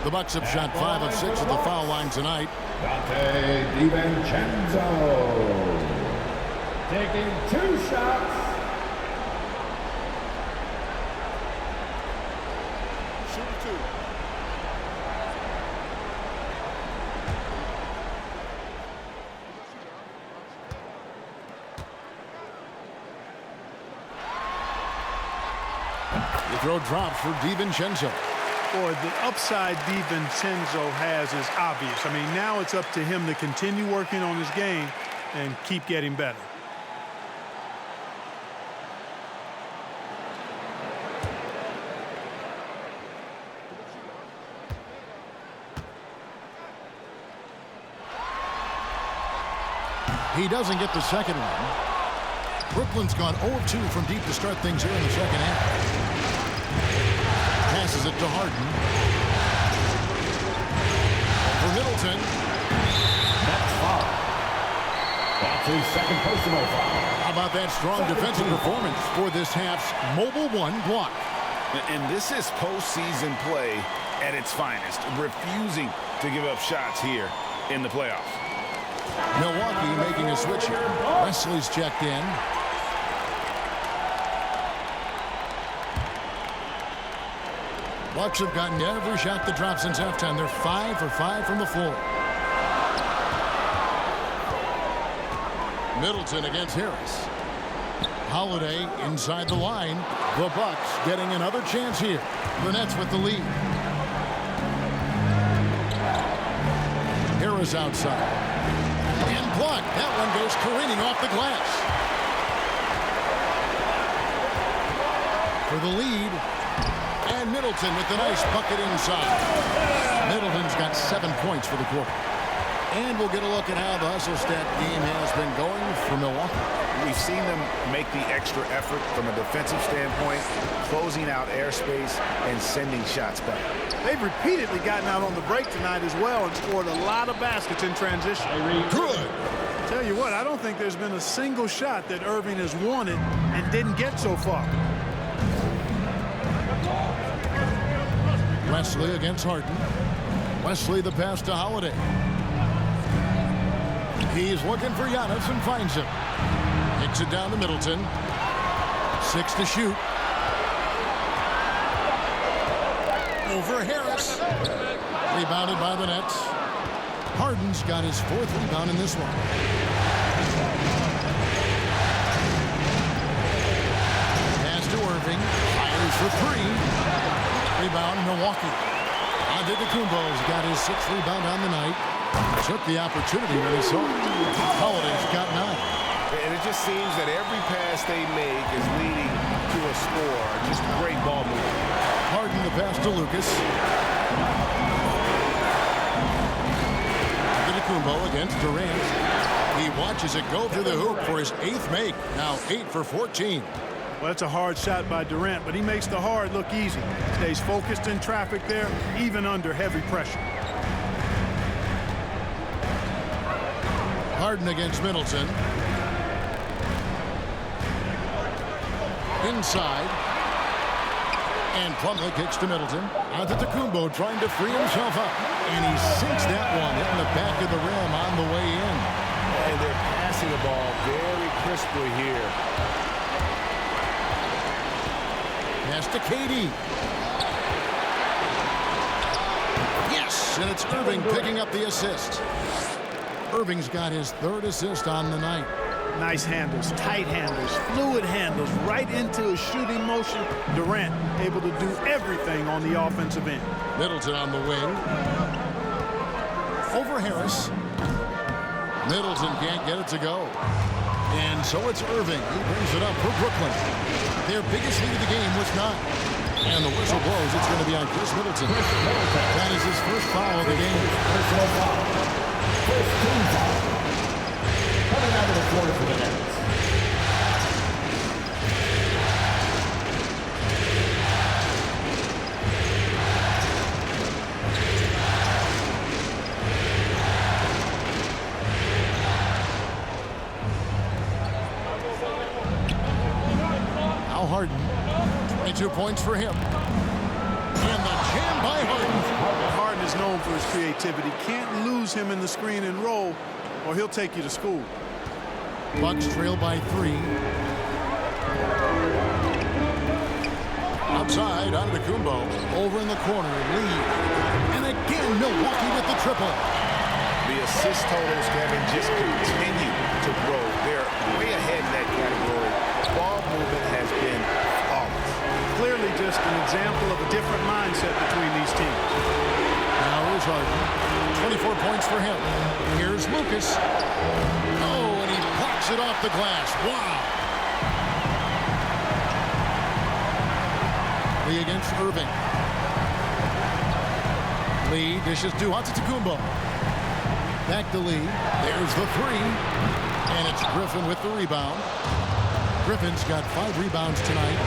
The Bucks have shot 5 of 6 at the foul line tonight. DiVincenzo taking 2 shots. Shoot 2. The throw drops for DiVincenzo. Boy, the upside DiVincenzo has is obvious. I mean, now it's up to him to continue working on his game and keep getting better. He doesn't get the second one. Brooklyn's gone 0 of 2 from deep to start things here in the second half. Passes it to Harden. For Middleton. That's foul. That's his second personal foul. How about that strong defensive performance for this half's mobile 1 block? And this is postseason play at its finest, refusing to give up shots here in the playoffs. Milwaukee making a switch here. Wesley's checked in. Bucks have gotten every shot that dropped since halftime. They're 5 for 5 from the floor. Middleton against Harris. Holiday inside the line. The Bucks getting another chance here. The Nets with the lead. Harris outside. And blocked. That one goes careening off the glass. for the lead. And Middleton with the nice bucket inside. Middleton's got 7 points for the quarter. And we'll get a look at how the hustle stat game has been going for Milwaukee. We've seen them make the extra effort from a defensive standpoint, closing out airspace and sending shots back. They've repeatedly gotten out on the break tonight as well and scored a lot of baskets in transition. Good. Tell you what, I don't think there's been a single shot that Irving has wanted and didn't get so far. Wesley against Harden. Wesley the pass to Holiday. He's looking for Giannis and finds him. Kicks it down to Middleton. 6 to shoot. Over Harris. Rebounded by the Nets. Harden's got his 4th rebound in this one. Pass to Irving. Fires for 3. Rebound Milwaukee. Antetokounmpo's got his 6th rebound on the night. Took the opportunity when he saw it. Holiday's got 9. And it just seems that every pass they make is leading to a score. Just great ball movement. Harden the pass to Lucas. Antetokounmpo against Durant. He watches it go through the hoop for his 8th make. Now 8 for 14. Well, that's a hard shot by Durant, but he makes the hard look easy. Stays focused in traffic there, even under heavy pressure. Harden against Middleton. Inside. And Plumlee kicks to Middleton. Antetokounmpo trying to free himself up. And he sinks that one in the back of the rim on the way in. And they're passing the ball very crisply here. Pass to KD. Yes, and it's Irving picking up the assist. Irving's got his 3rd assist on the night. Nice handles, tight handles, fluid handles, right into a shooting motion. Durant able to do everything on the offensive end. Middleton on the wing. Over Harris. Middleton can't get it to go. And so it's Irving. He brings it up for Brooklyn. Their biggest lead of the game was 9. And the whistle blows. It's going to be on Chris Middleton. That is his 1st foul of the game. Personal foul. First team foul. Coming out of the floor for the Nets. Harden. 22 points for him. And the jam by Harden. Harden is known for his creativity. Can't lose him in the screen and roll, or he'll take you to school. Bucks trail by 3. Outside, Antetokounmpo. Over in the corner, lead. And again, Milwaukee with the triple. The assist totals, Kevin, just continue to grow. They're way ahead in that category. Ball movement has been flawless. Clearly just an example of a different mindset between these teams. Now here's Harden. 24 points for him. Here's Lucas. Oh, and he blocks it off the glass. Wow. Lee against Irving. Lee dishes to Antetokounmpo. Back to Lee. There's the 3. And it's Griffin with the rebound. Griffin's got 5 rebounds tonight.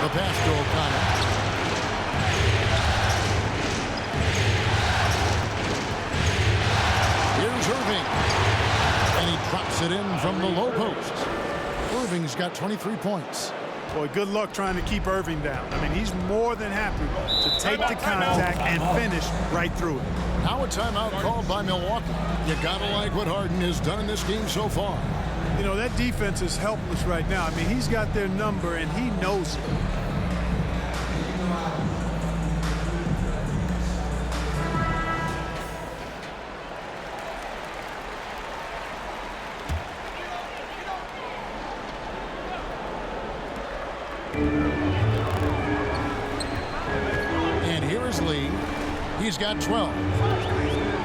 The pass to O'Connor. Here's Irving. And he drops it in from the low post. Irving's got 23 points. Boy, good luck trying to keep Irving down. I mean, he's more than happy to take the contact and finish right through it. Now a timeout called by Milwaukee. You gotta like what Harden has done in this game so far. You know, that defense is helpless right now. I mean, he's got their number and he knows it. And here is Lee. He's got 12.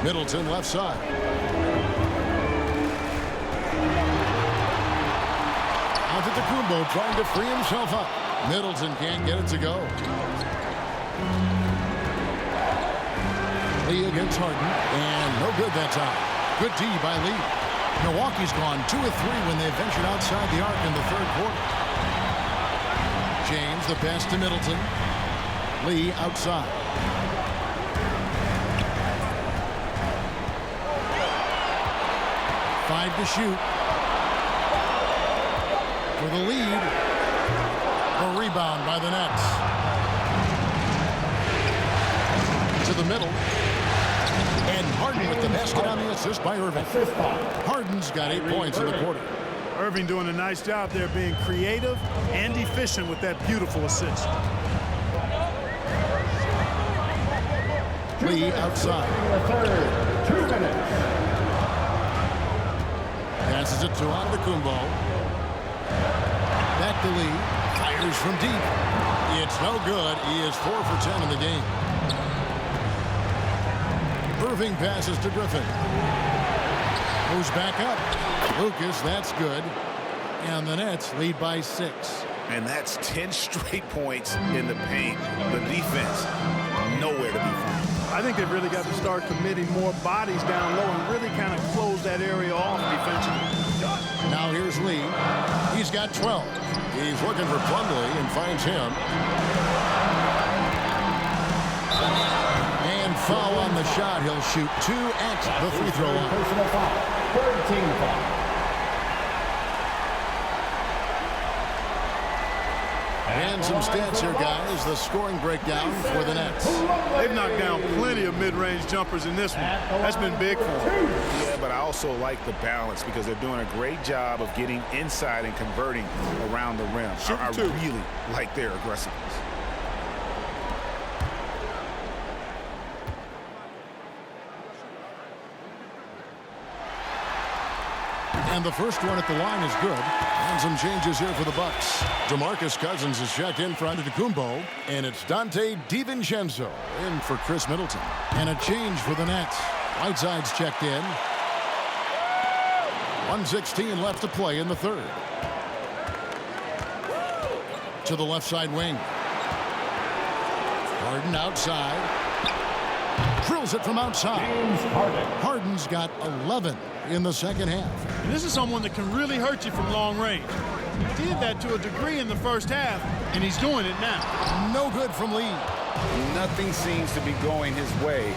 Middleton left side. Antetokounmpo trying to free himself up. Middleton can't get it to go. Lee against Harden, and no good that time. Good D by Lee. Milwaukee's gone 2 of 3 when they ventured outside the arc in the third quarter. James, the pass to Middleton. Lee outside. Five to shoot. For the lead. A rebound by the Nets. To the middle. And Harden with the basket on the assist by Irving. Harden's got 8 points in the quarter. Irving doing a nice job there being creative and efficient with that beautiful assist. Lee outside. 2 minutes. Passes it to Antetokounmpo. Back to Lee. Fires from deep. It's no good. He is 4 for 10 in the game. Irving passes to Griffin. Moves back up. Lucas, that's good. And the Nets lead by 6. And that's 10 straight points in the paint. The defense, nowhere to be found. I think they've really got to start committing more bodies down low and really kind of close that area off defensively. Now here's Lee. He's got 12. He's looking for Plumlee and finds him. And foul on the shot. He'll shoot 2 at the free throw line. Personal foul. 13 foul. And some stats here, guys. The scoring breakdown for the Nets. They've knocked down plenty of mid-range jumpers in this one. That's been big for them. Yeah, but I also like the balance because they're doing a great job of getting inside and converting around the rim. I really like their aggressiveness. And the first one at the line is good. And some changes here for the Bucks. DeMarcus Cousins is checked in for Antetokounmpo. And it's Dante DiVincenzo in for Chris Middleton. And a change for the Nets. Whiteside's checked in. 1:16 left to play in the third. To the left side wing. Harden outside. Drills it from outside. Harden's got 11 in the second half. And this is someone that can really hurt you from long range. He did that to a degree in the first half, and he's doing it now. No good from Lee. Nothing seems to be going his way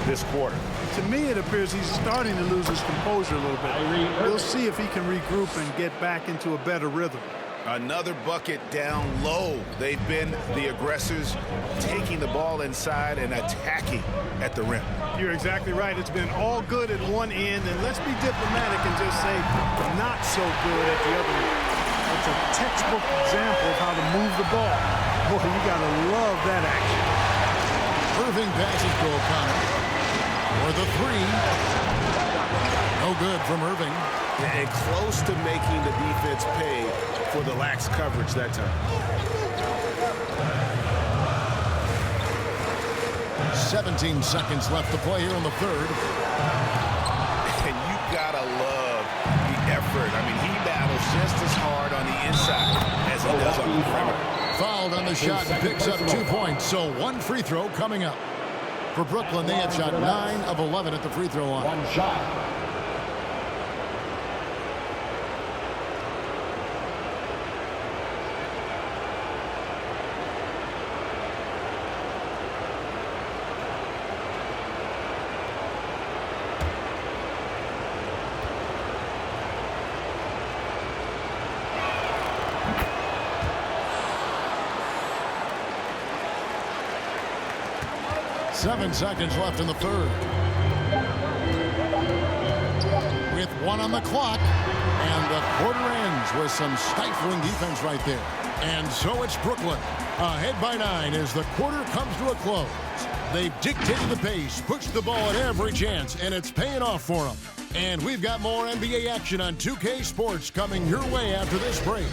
this quarter. To me, it appears he's starting to lose his composure a little bit. We'll see if he can regroup and get back into a better rhythm. Another bucket down low. They've been the aggressors, taking the ball inside and attacking at the rim. You're exactly right. It's been all good at one end, and let's be diplomatic and just say not so good at the other end. It's a textbook example of how to move the ball. Boy, you got to love that action. Irving passes to O'Connor for the three. No good from Irving. And close to making the defense pay for the lax coverage that time. 17 seconds left to play here in the third. And you gotta love the effort. I mean, he battles just as hard on the inside as he does on the perimeter. Fouled on the shot and picks up 2 points. So one free throw coming up. For Brooklyn, they had shot 9 of 11 at the free throw line. One shot. Seven seconds left in the third. With 1 on the clock, and the quarter ends with some stifling defense right there. And so it's Brooklyn, ahead by 9 as the quarter comes to a close. They've dictated the pace, pushed the ball at every chance, and it's paying off for them. And we've got more NBA action on 2K Sports coming your way after this break.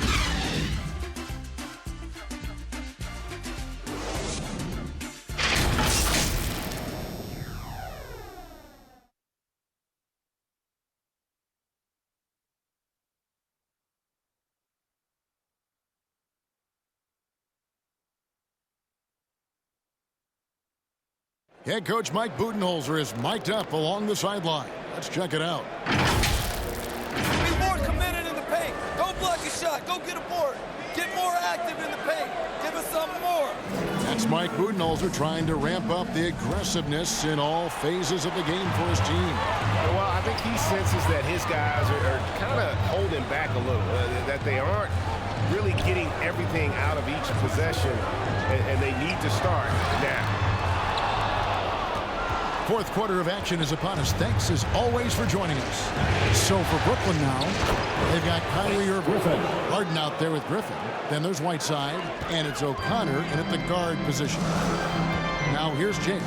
Head coach Mike Budenholzer is mic'd up along the sideline. Let's check it out. Be more committed in the paint. Don't block a shot. Go get a board. Get more active in the paint. Give us something more. That's Mike Budenholzer trying to ramp up the aggressiveness in all phases of the game for his team. Well, I think he senses that his guys are kind of holding back a little, that they aren't really getting everything out of each possession, and they need to start now. Fourth quarter of action is upon us. Thanks, as always, for joining us. So for Brooklyn now, they've got Kyrie Irving. Harden out there with Griffin. Then there's Whiteside, and it's O'Connor in at the guard position. Now here's James.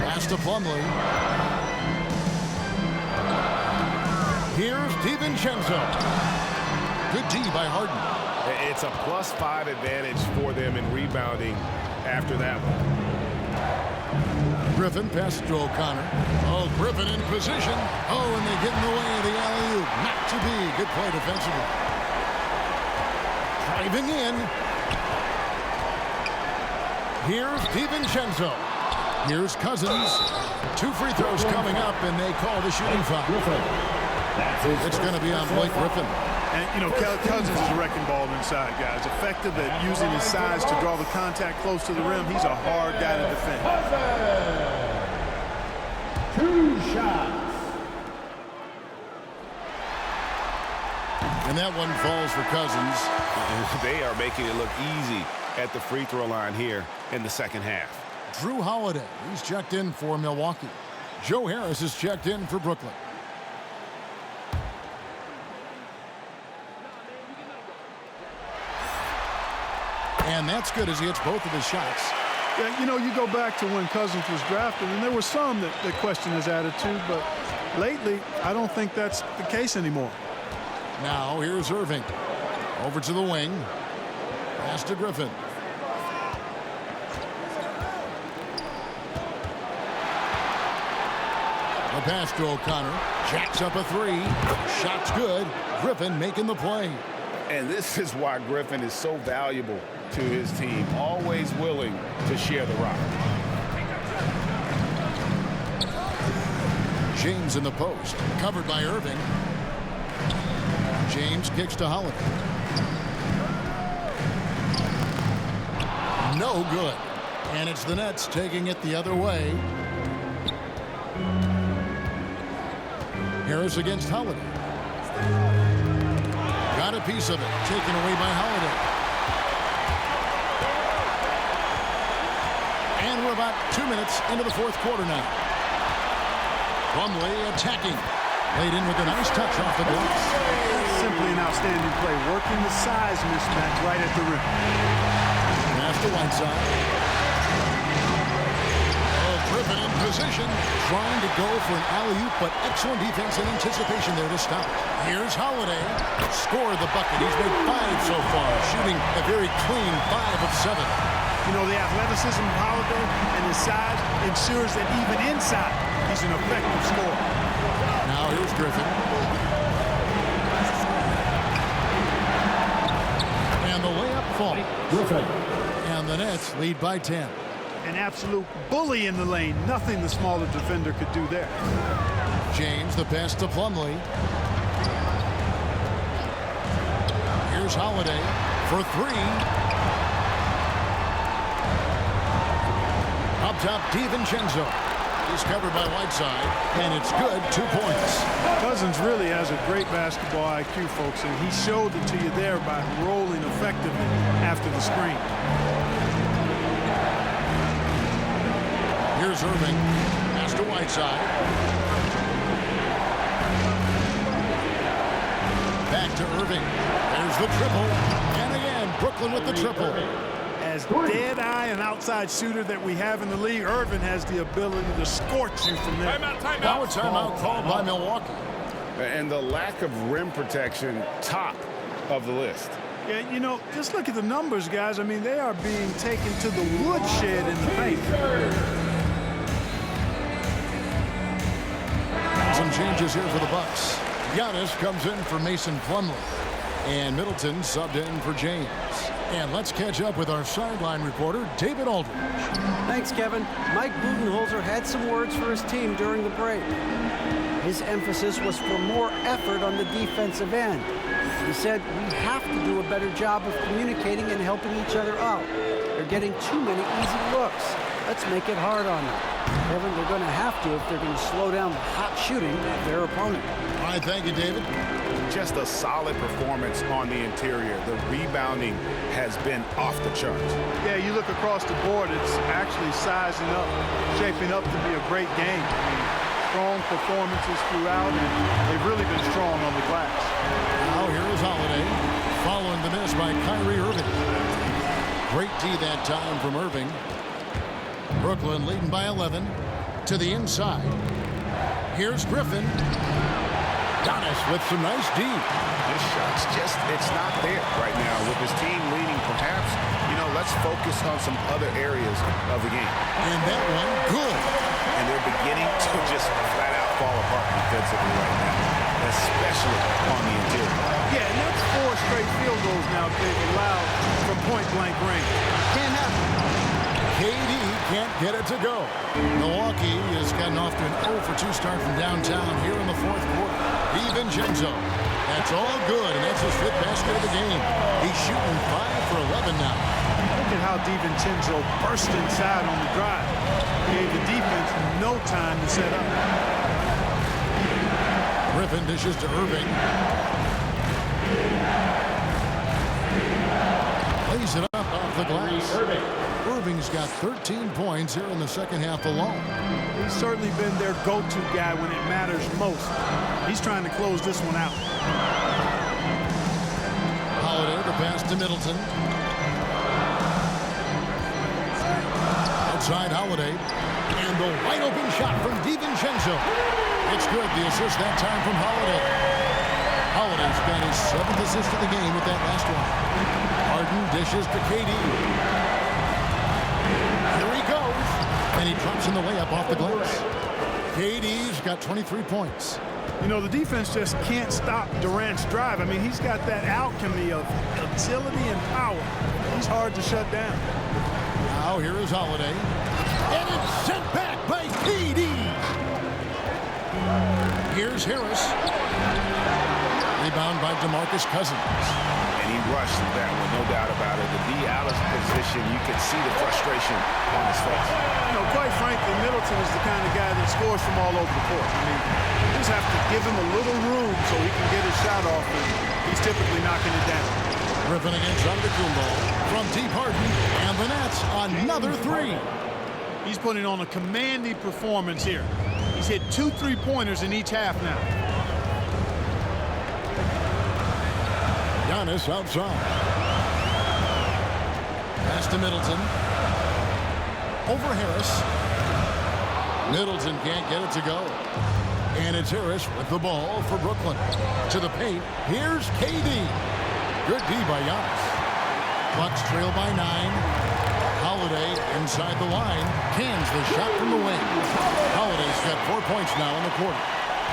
Pass to Plumlee. Here's DiVincenzo. Good D by Harden. It's a +5 advantage for them in rebounding after that one. Griffin passes to O'Connor. Oh, Griffin in position. Oh, and they get in the way of the alley-oop. Not to be. Good play defensively. Driving in. Here's DiVincenzo. Here's Cousins. 2 free throws coming up, and they call the shooting foul. It's going to be on Blake Griffin. And, you know, Cousins is a wrecking ball inside, guys. Effective at using his size to draw the contact close to the rim. He's a hard guy to defend. 2 shots. And that one falls for Cousins. They are making it look easy at the free throw line here in the second half. Drew Holiday, he's checked in for Milwaukee. Joe Harris is checked in for Brooklyn. And that's good as he hits both of his shots. Yeah, you know, you go back to when Cousins was drafted, and there were some that question his attitude, but lately, I don't think that's the case anymore. Now, here's Irving. Over to the wing. Pass to Griffin. The pass to O'Connor. Jacks up a 3. Shot's good. Griffin making the play. And this is why Griffin is so valuable to his team. Always willing to share the rock. James in the post. Covered by Irving. James kicks to Holiday. No good. And it's the Nets taking it the other way. Harris against Holiday. Got a piece of it. Taken away by Holiday. And we're about 2 minutes into the fourth quarter now. Plumlee attacking. Laid in with a nice touch off the glass. Simply an outstanding play. Working the size mismatch right at the rim. Pass to Whiteside. Griffin in position, trying to go for an alley-oop, but excellent defense and anticipation there to stop. Here's Holiday. Scored the bucket. He's made 5 so far, shooting a very clean 5 of 7. You know, the athleticism of Holiday and his size ensures that even inside, he's an effective scorer. Now here's Griffin. And the layup falls. Griffin. And the Nets lead by 10. An absolute bully in the lane. Nothing the smaller defender could do there. James, the pass to Plumlee. Here's Holiday for 3. Up top, DiVincenzo. He's covered by Whiteside, and it's good. 2 points. Cousins really has a great basketball IQ, folks, and he showed it to you there by rolling effectively after the screen. Here's Irving. Pass to Whiteside. Back to Irving. There's the triple. And again, Brooklyn with the triple. As dead-eye and outside shooter that we have in the league, Irving has the ability to scorch you from there. Now a timeout called by Milwaukee. And the lack of rim protection, top of the list. Yeah, you know, just look at the numbers, guys. I mean, they are being taken to the woodshed in the paint. Some changes here for the Bucks. Giannis comes in for Mason Plumlee. And Middleton subbed in for James. And let's catch up with our sideline reporter, David Aldridge. Thanks, Kevin. Mike Budenholzer had some words for his team during the break. His emphasis was for more effort on the defensive end. He said, we have to do a better job of communicating and helping each other out. They're getting too many easy looks. Let's make it hard on them. Kevin, they're going to have to if they're going to slow down the hot shooting of their opponent. All right, thank you, David. Just a solid performance on the interior. The rebounding has been off the charts. Yeah, you look across the board, it's actually sizing up, shaping up to be a great game. I mean, strong performances throughout, and they've really been strong on the glass. Now here is Holiday, following the miss by Kyrie Irving. Great D that time from Irving. Brooklyn leading by 11 to the inside. Here's Griffin. Giannis with some nice D. This shot's just, it's not there right now. With his team leading, perhaps, let's focus on some other areas of the game. And that one, good. And they're beginning to just flat out fall apart defensively right now, especially on the interior. Yeah, and that's 4 straight field goals now they've allowed from point-blank range. Can't happen. KD can't get it to go. Milwaukee has gotten off to an 0-for-2 start from downtown here in the fourth quarter. DiVincenzo. That's all good, and that's his 5th basket of the game. He's shooting 5 for 11 now. Look at how DiVincenzo burst inside on the drive. Gave the defense no time to set up. Griffin dishes to Irving. Lays it up off the glass. Irving's got 13 points here in the second half alone. He's certainly been their go-to guy when it matters most. He's trying to close this one out. Holiday, the pass to Middleton. Outside Holiday. And the wide-open shot from DiVincenzo. It's good. The assist that time from Holiday. Holiday's got his 7th assist of the game with that last one. Harden dishes to KD. Here he goes. And he drops in the layup off the glass. KD's got 23 points. The defense just can't stop Durant's drive. I mean, he's got that alchemy of agility and power. He's hard to shut down. Now here is Holiday. And it's sent back by KD. Here's Harris. Rebound by DeMarcus Cousins. And he rushed that one, no doubt about it. The D out of position, you can see the frustration on his face. Quite frankly, Middleton is the kind of guy that scores from all over the court. I mean, you just have to give him a little room so he can get his shot off, and he's typically knocking it down. Griffin against Antetokounmpo from deep Harden, and the Nets another 3. He's putting on a commanding performance here. He's hit 2 3-pointers in each half now. Giannis outside. Pass to Middleton. Over Harris. Middleton can't get it to go. And it's Harris with the ball for Brooklyn. To the paint. Here's KD. Good D by Giannis. Bucks trail by 9. Holiday inside the line. Cans the shot from the wing. Holiday's got 4 points now in the quarter.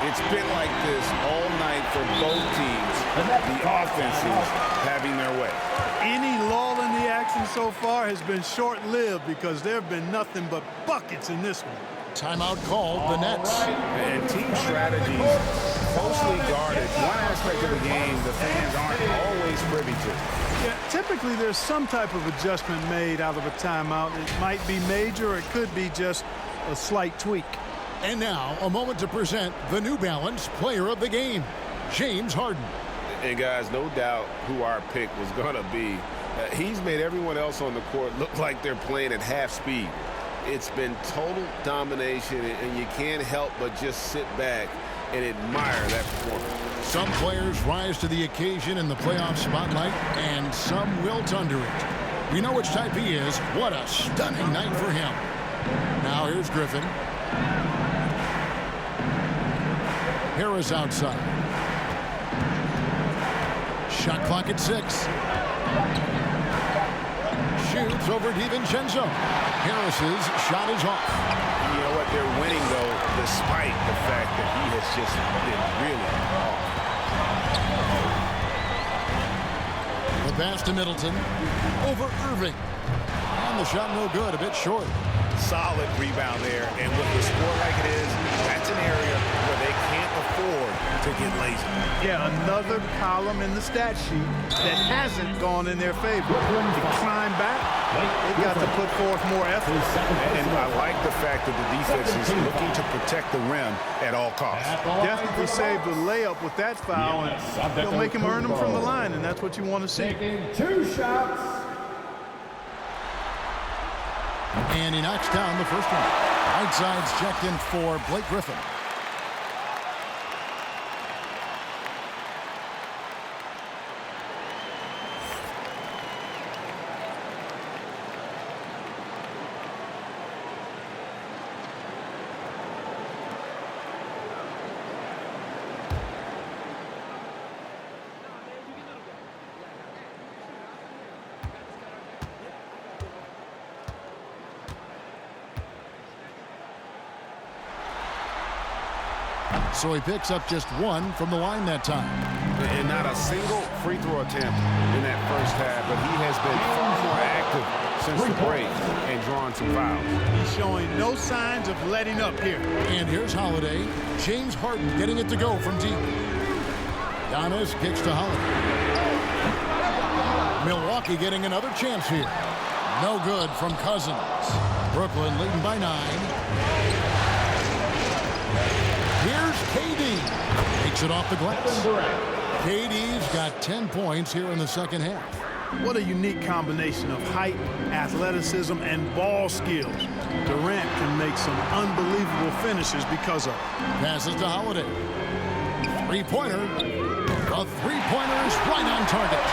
It's been like this all night for both teams. The offenses having their way. Any lull in the action so far has been short-lived because there have been nothing but buckets in this one. Timeout called the Nets. And team strategies closely guarded. One aspect of the game the fans aren't always privy to. Yeah, typically there's some type of adjustment made out of a timeout. It might be major, or it could be just a slight tweak. And now, a moment to present the New Balance Player of the Game, James Harden. And guys, no doubt who our pick was going to be. He's made everyone else on the court look like they're playing at half speed. It's been total domination, and you can't help but just sit back and admire that performance. Some players rise to the occasion in the playoff spotlight, and some wilt under it. We know which type he is. What a stunning night for him. Now here's Griffin. Harris outside. Shot clock at 6. Shoots over DiVincenzo. Harris's shot is off. You know what? They're winning, though, despite the fact that he has just been really off. The pass to Middleton. Over Irving. And the shot no good, a bit short. Solid rebound there, and with the score like it is, that's an area where they can't afford to get lazy. Yeah, another column in the stat sheet that hasn't gone in their favor. To climb back, they've got to put forth more effort. And I like the fact that the defense is looking to protect the rim at all costs. Definitely saved a layup with that foul, and they'll make him earn them from the line, and that's what you want to see. Taking 2 shots. And he knocks down the first one. Whiteside's checked in for Blake Griffin. So he picks up just 1 from the line that time. And not a single free throw attempt in that first half, but he has been far more active since the break and drawn some fouls. He's showing no signs of letting up here. And here's Holiday. James Harden getting it to go from deep. Giannis kicks to Holiday. Milwaukee getting another chance here. No good from Cousins. Brooklyn leading by 9. Here's KD. Takes it off the glass. KD's got 10 points here in the second half. What a unique combination of height, athleticism, and ball skills. Durant can make some unbelievable finishes because of it. Passes to Holiday. Three-pointer. The three-pointer is right on target.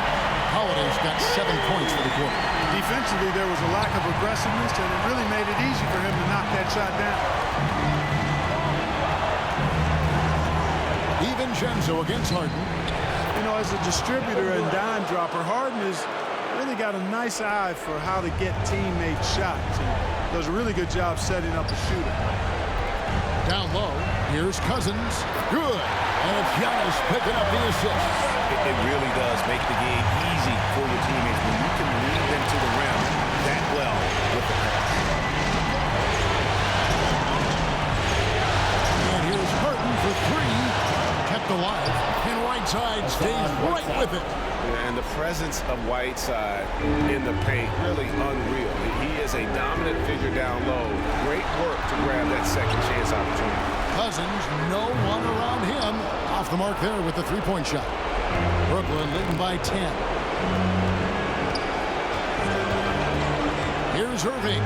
Holiday's got 7 points for the quarter. Defensively, there was a lack of aggressiveness, and it really made it easy for him to knock that shot down. DiVincenzo against Harden. You know, as a distributor and dime dropper, Harden has really got a nice eye for how to get teammate shots. And does a really good job setting up a shooter. Down low, here's Cousins. Good. And it's Giannis picking up the assist. It really does make the game easy for your teammates when you can lead them to the rim that well with the pass. And here's Harden for 3. Kept alive. And Whiteside stays right with it. And the presence of Whiteside in the paint, really unreal. He is a dominant figure down low. Great work to grab that second chance opportunity. Cousins, no one around him. Off the mark there with the three-point shot. Brooklyn leading by 10. Here's Irving.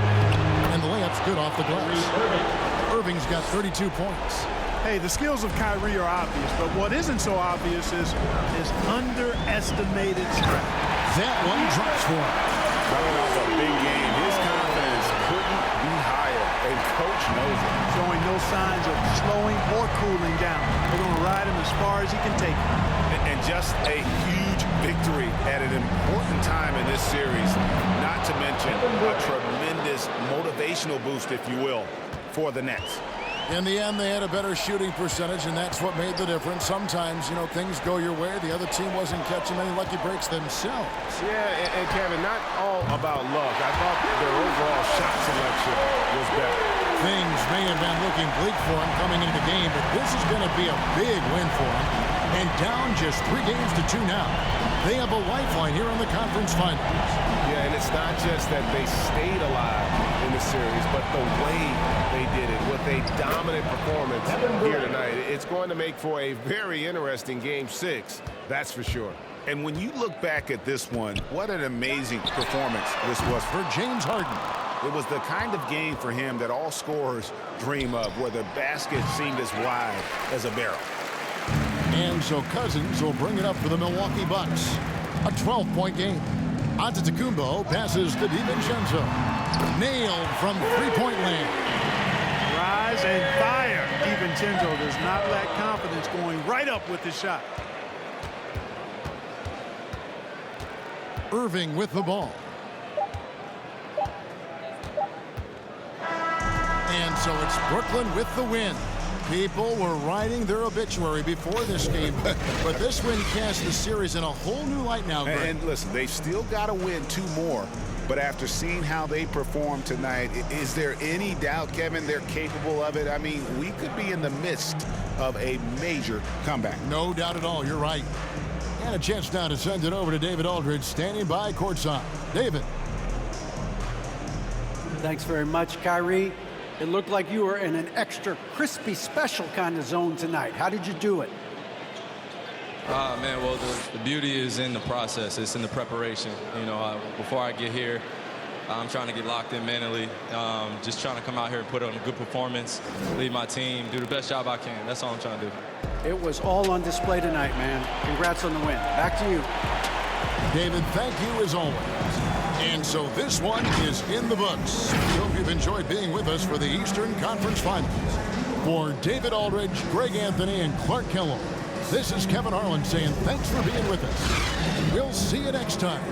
And the layup's good off the glass. Irving's got 32 points. Hey, the skills of Kyrie are obvious, but what isn't so obvious is his underestimated strength. That one drops for him. Coming off a big game, his confidence couldn't be higher, and coach knows it. Showing no signs of slowing or cooling down. They're going to ride him as far as he can take him. And just a huge victory at an important time in this series, not to mention a tremendous motivational boost, if you will, for the Nets. In the end, they had a better shooting percentage, and that's what made the difference. Sometimes, you know, things go your way. The other team wasn't catching any lucky breaks themselves. Yeah, and Kevin, not all about luck. I thought their overall shot selection was better. Things may have been looking bleak for him coming into the game, but this is going to be a big win for him. And down just 3 games to 2 now. They have a lifeline here in the conference finals. Yeah, and it's not just that they stayed alive in the series, but the way they did it with a dominant performance here tonight. It's going to make for a very interesting Game 6, that's for sure. And when you look back at this one, what an amazing performance this was for James Harden. It was the kind of game for him that all scorers dream of, where the basket seemed as wide as a barrel. And so Cousins will bring it up for the Milwaukee Bucks. A 12-point game. Antetokounmpo passes to DiVincenzo. Nailed from three-point land. Rise and fire. DiVincenzo does not lack confidence going right up with the shot. Irving with the ball. And so it's Brooklyn with the win. People were writing their obituary before this game, but this win casts the series in a whole new light now, Greg. And listen, they've still got to win 2 more. But after seeing how they performed tonight, is there any doubt, Kevin, they're capable of it? I mean, we could be in the midst of a major comeback. No doubt at all. You're right. And a chance now to send it over to David Aldridge, standing by courtside. David. Thanks very much, Kyrie. It looked like you were in an extra crispy special kind of zone tonight. How did you do it? Man, well, the beauty is in the process. It's in the preparation. You know, before I get here, I'm trying to get locked in mentally. Just trying to come out here and put on a good performance, lead my team, do the best job I can. That's all I'm trying to do. It was all on display tonight, man. Congrats on the win. Back to you. David, thank you as always. And so this one is in the books. We hope you've enjoyed being with us for the Eastern Conference Finals. For David Aldridge, Greg Anthony, and Clark Kellogg, this is Kevin Harlan saying thanks for being with us. We'll see you next time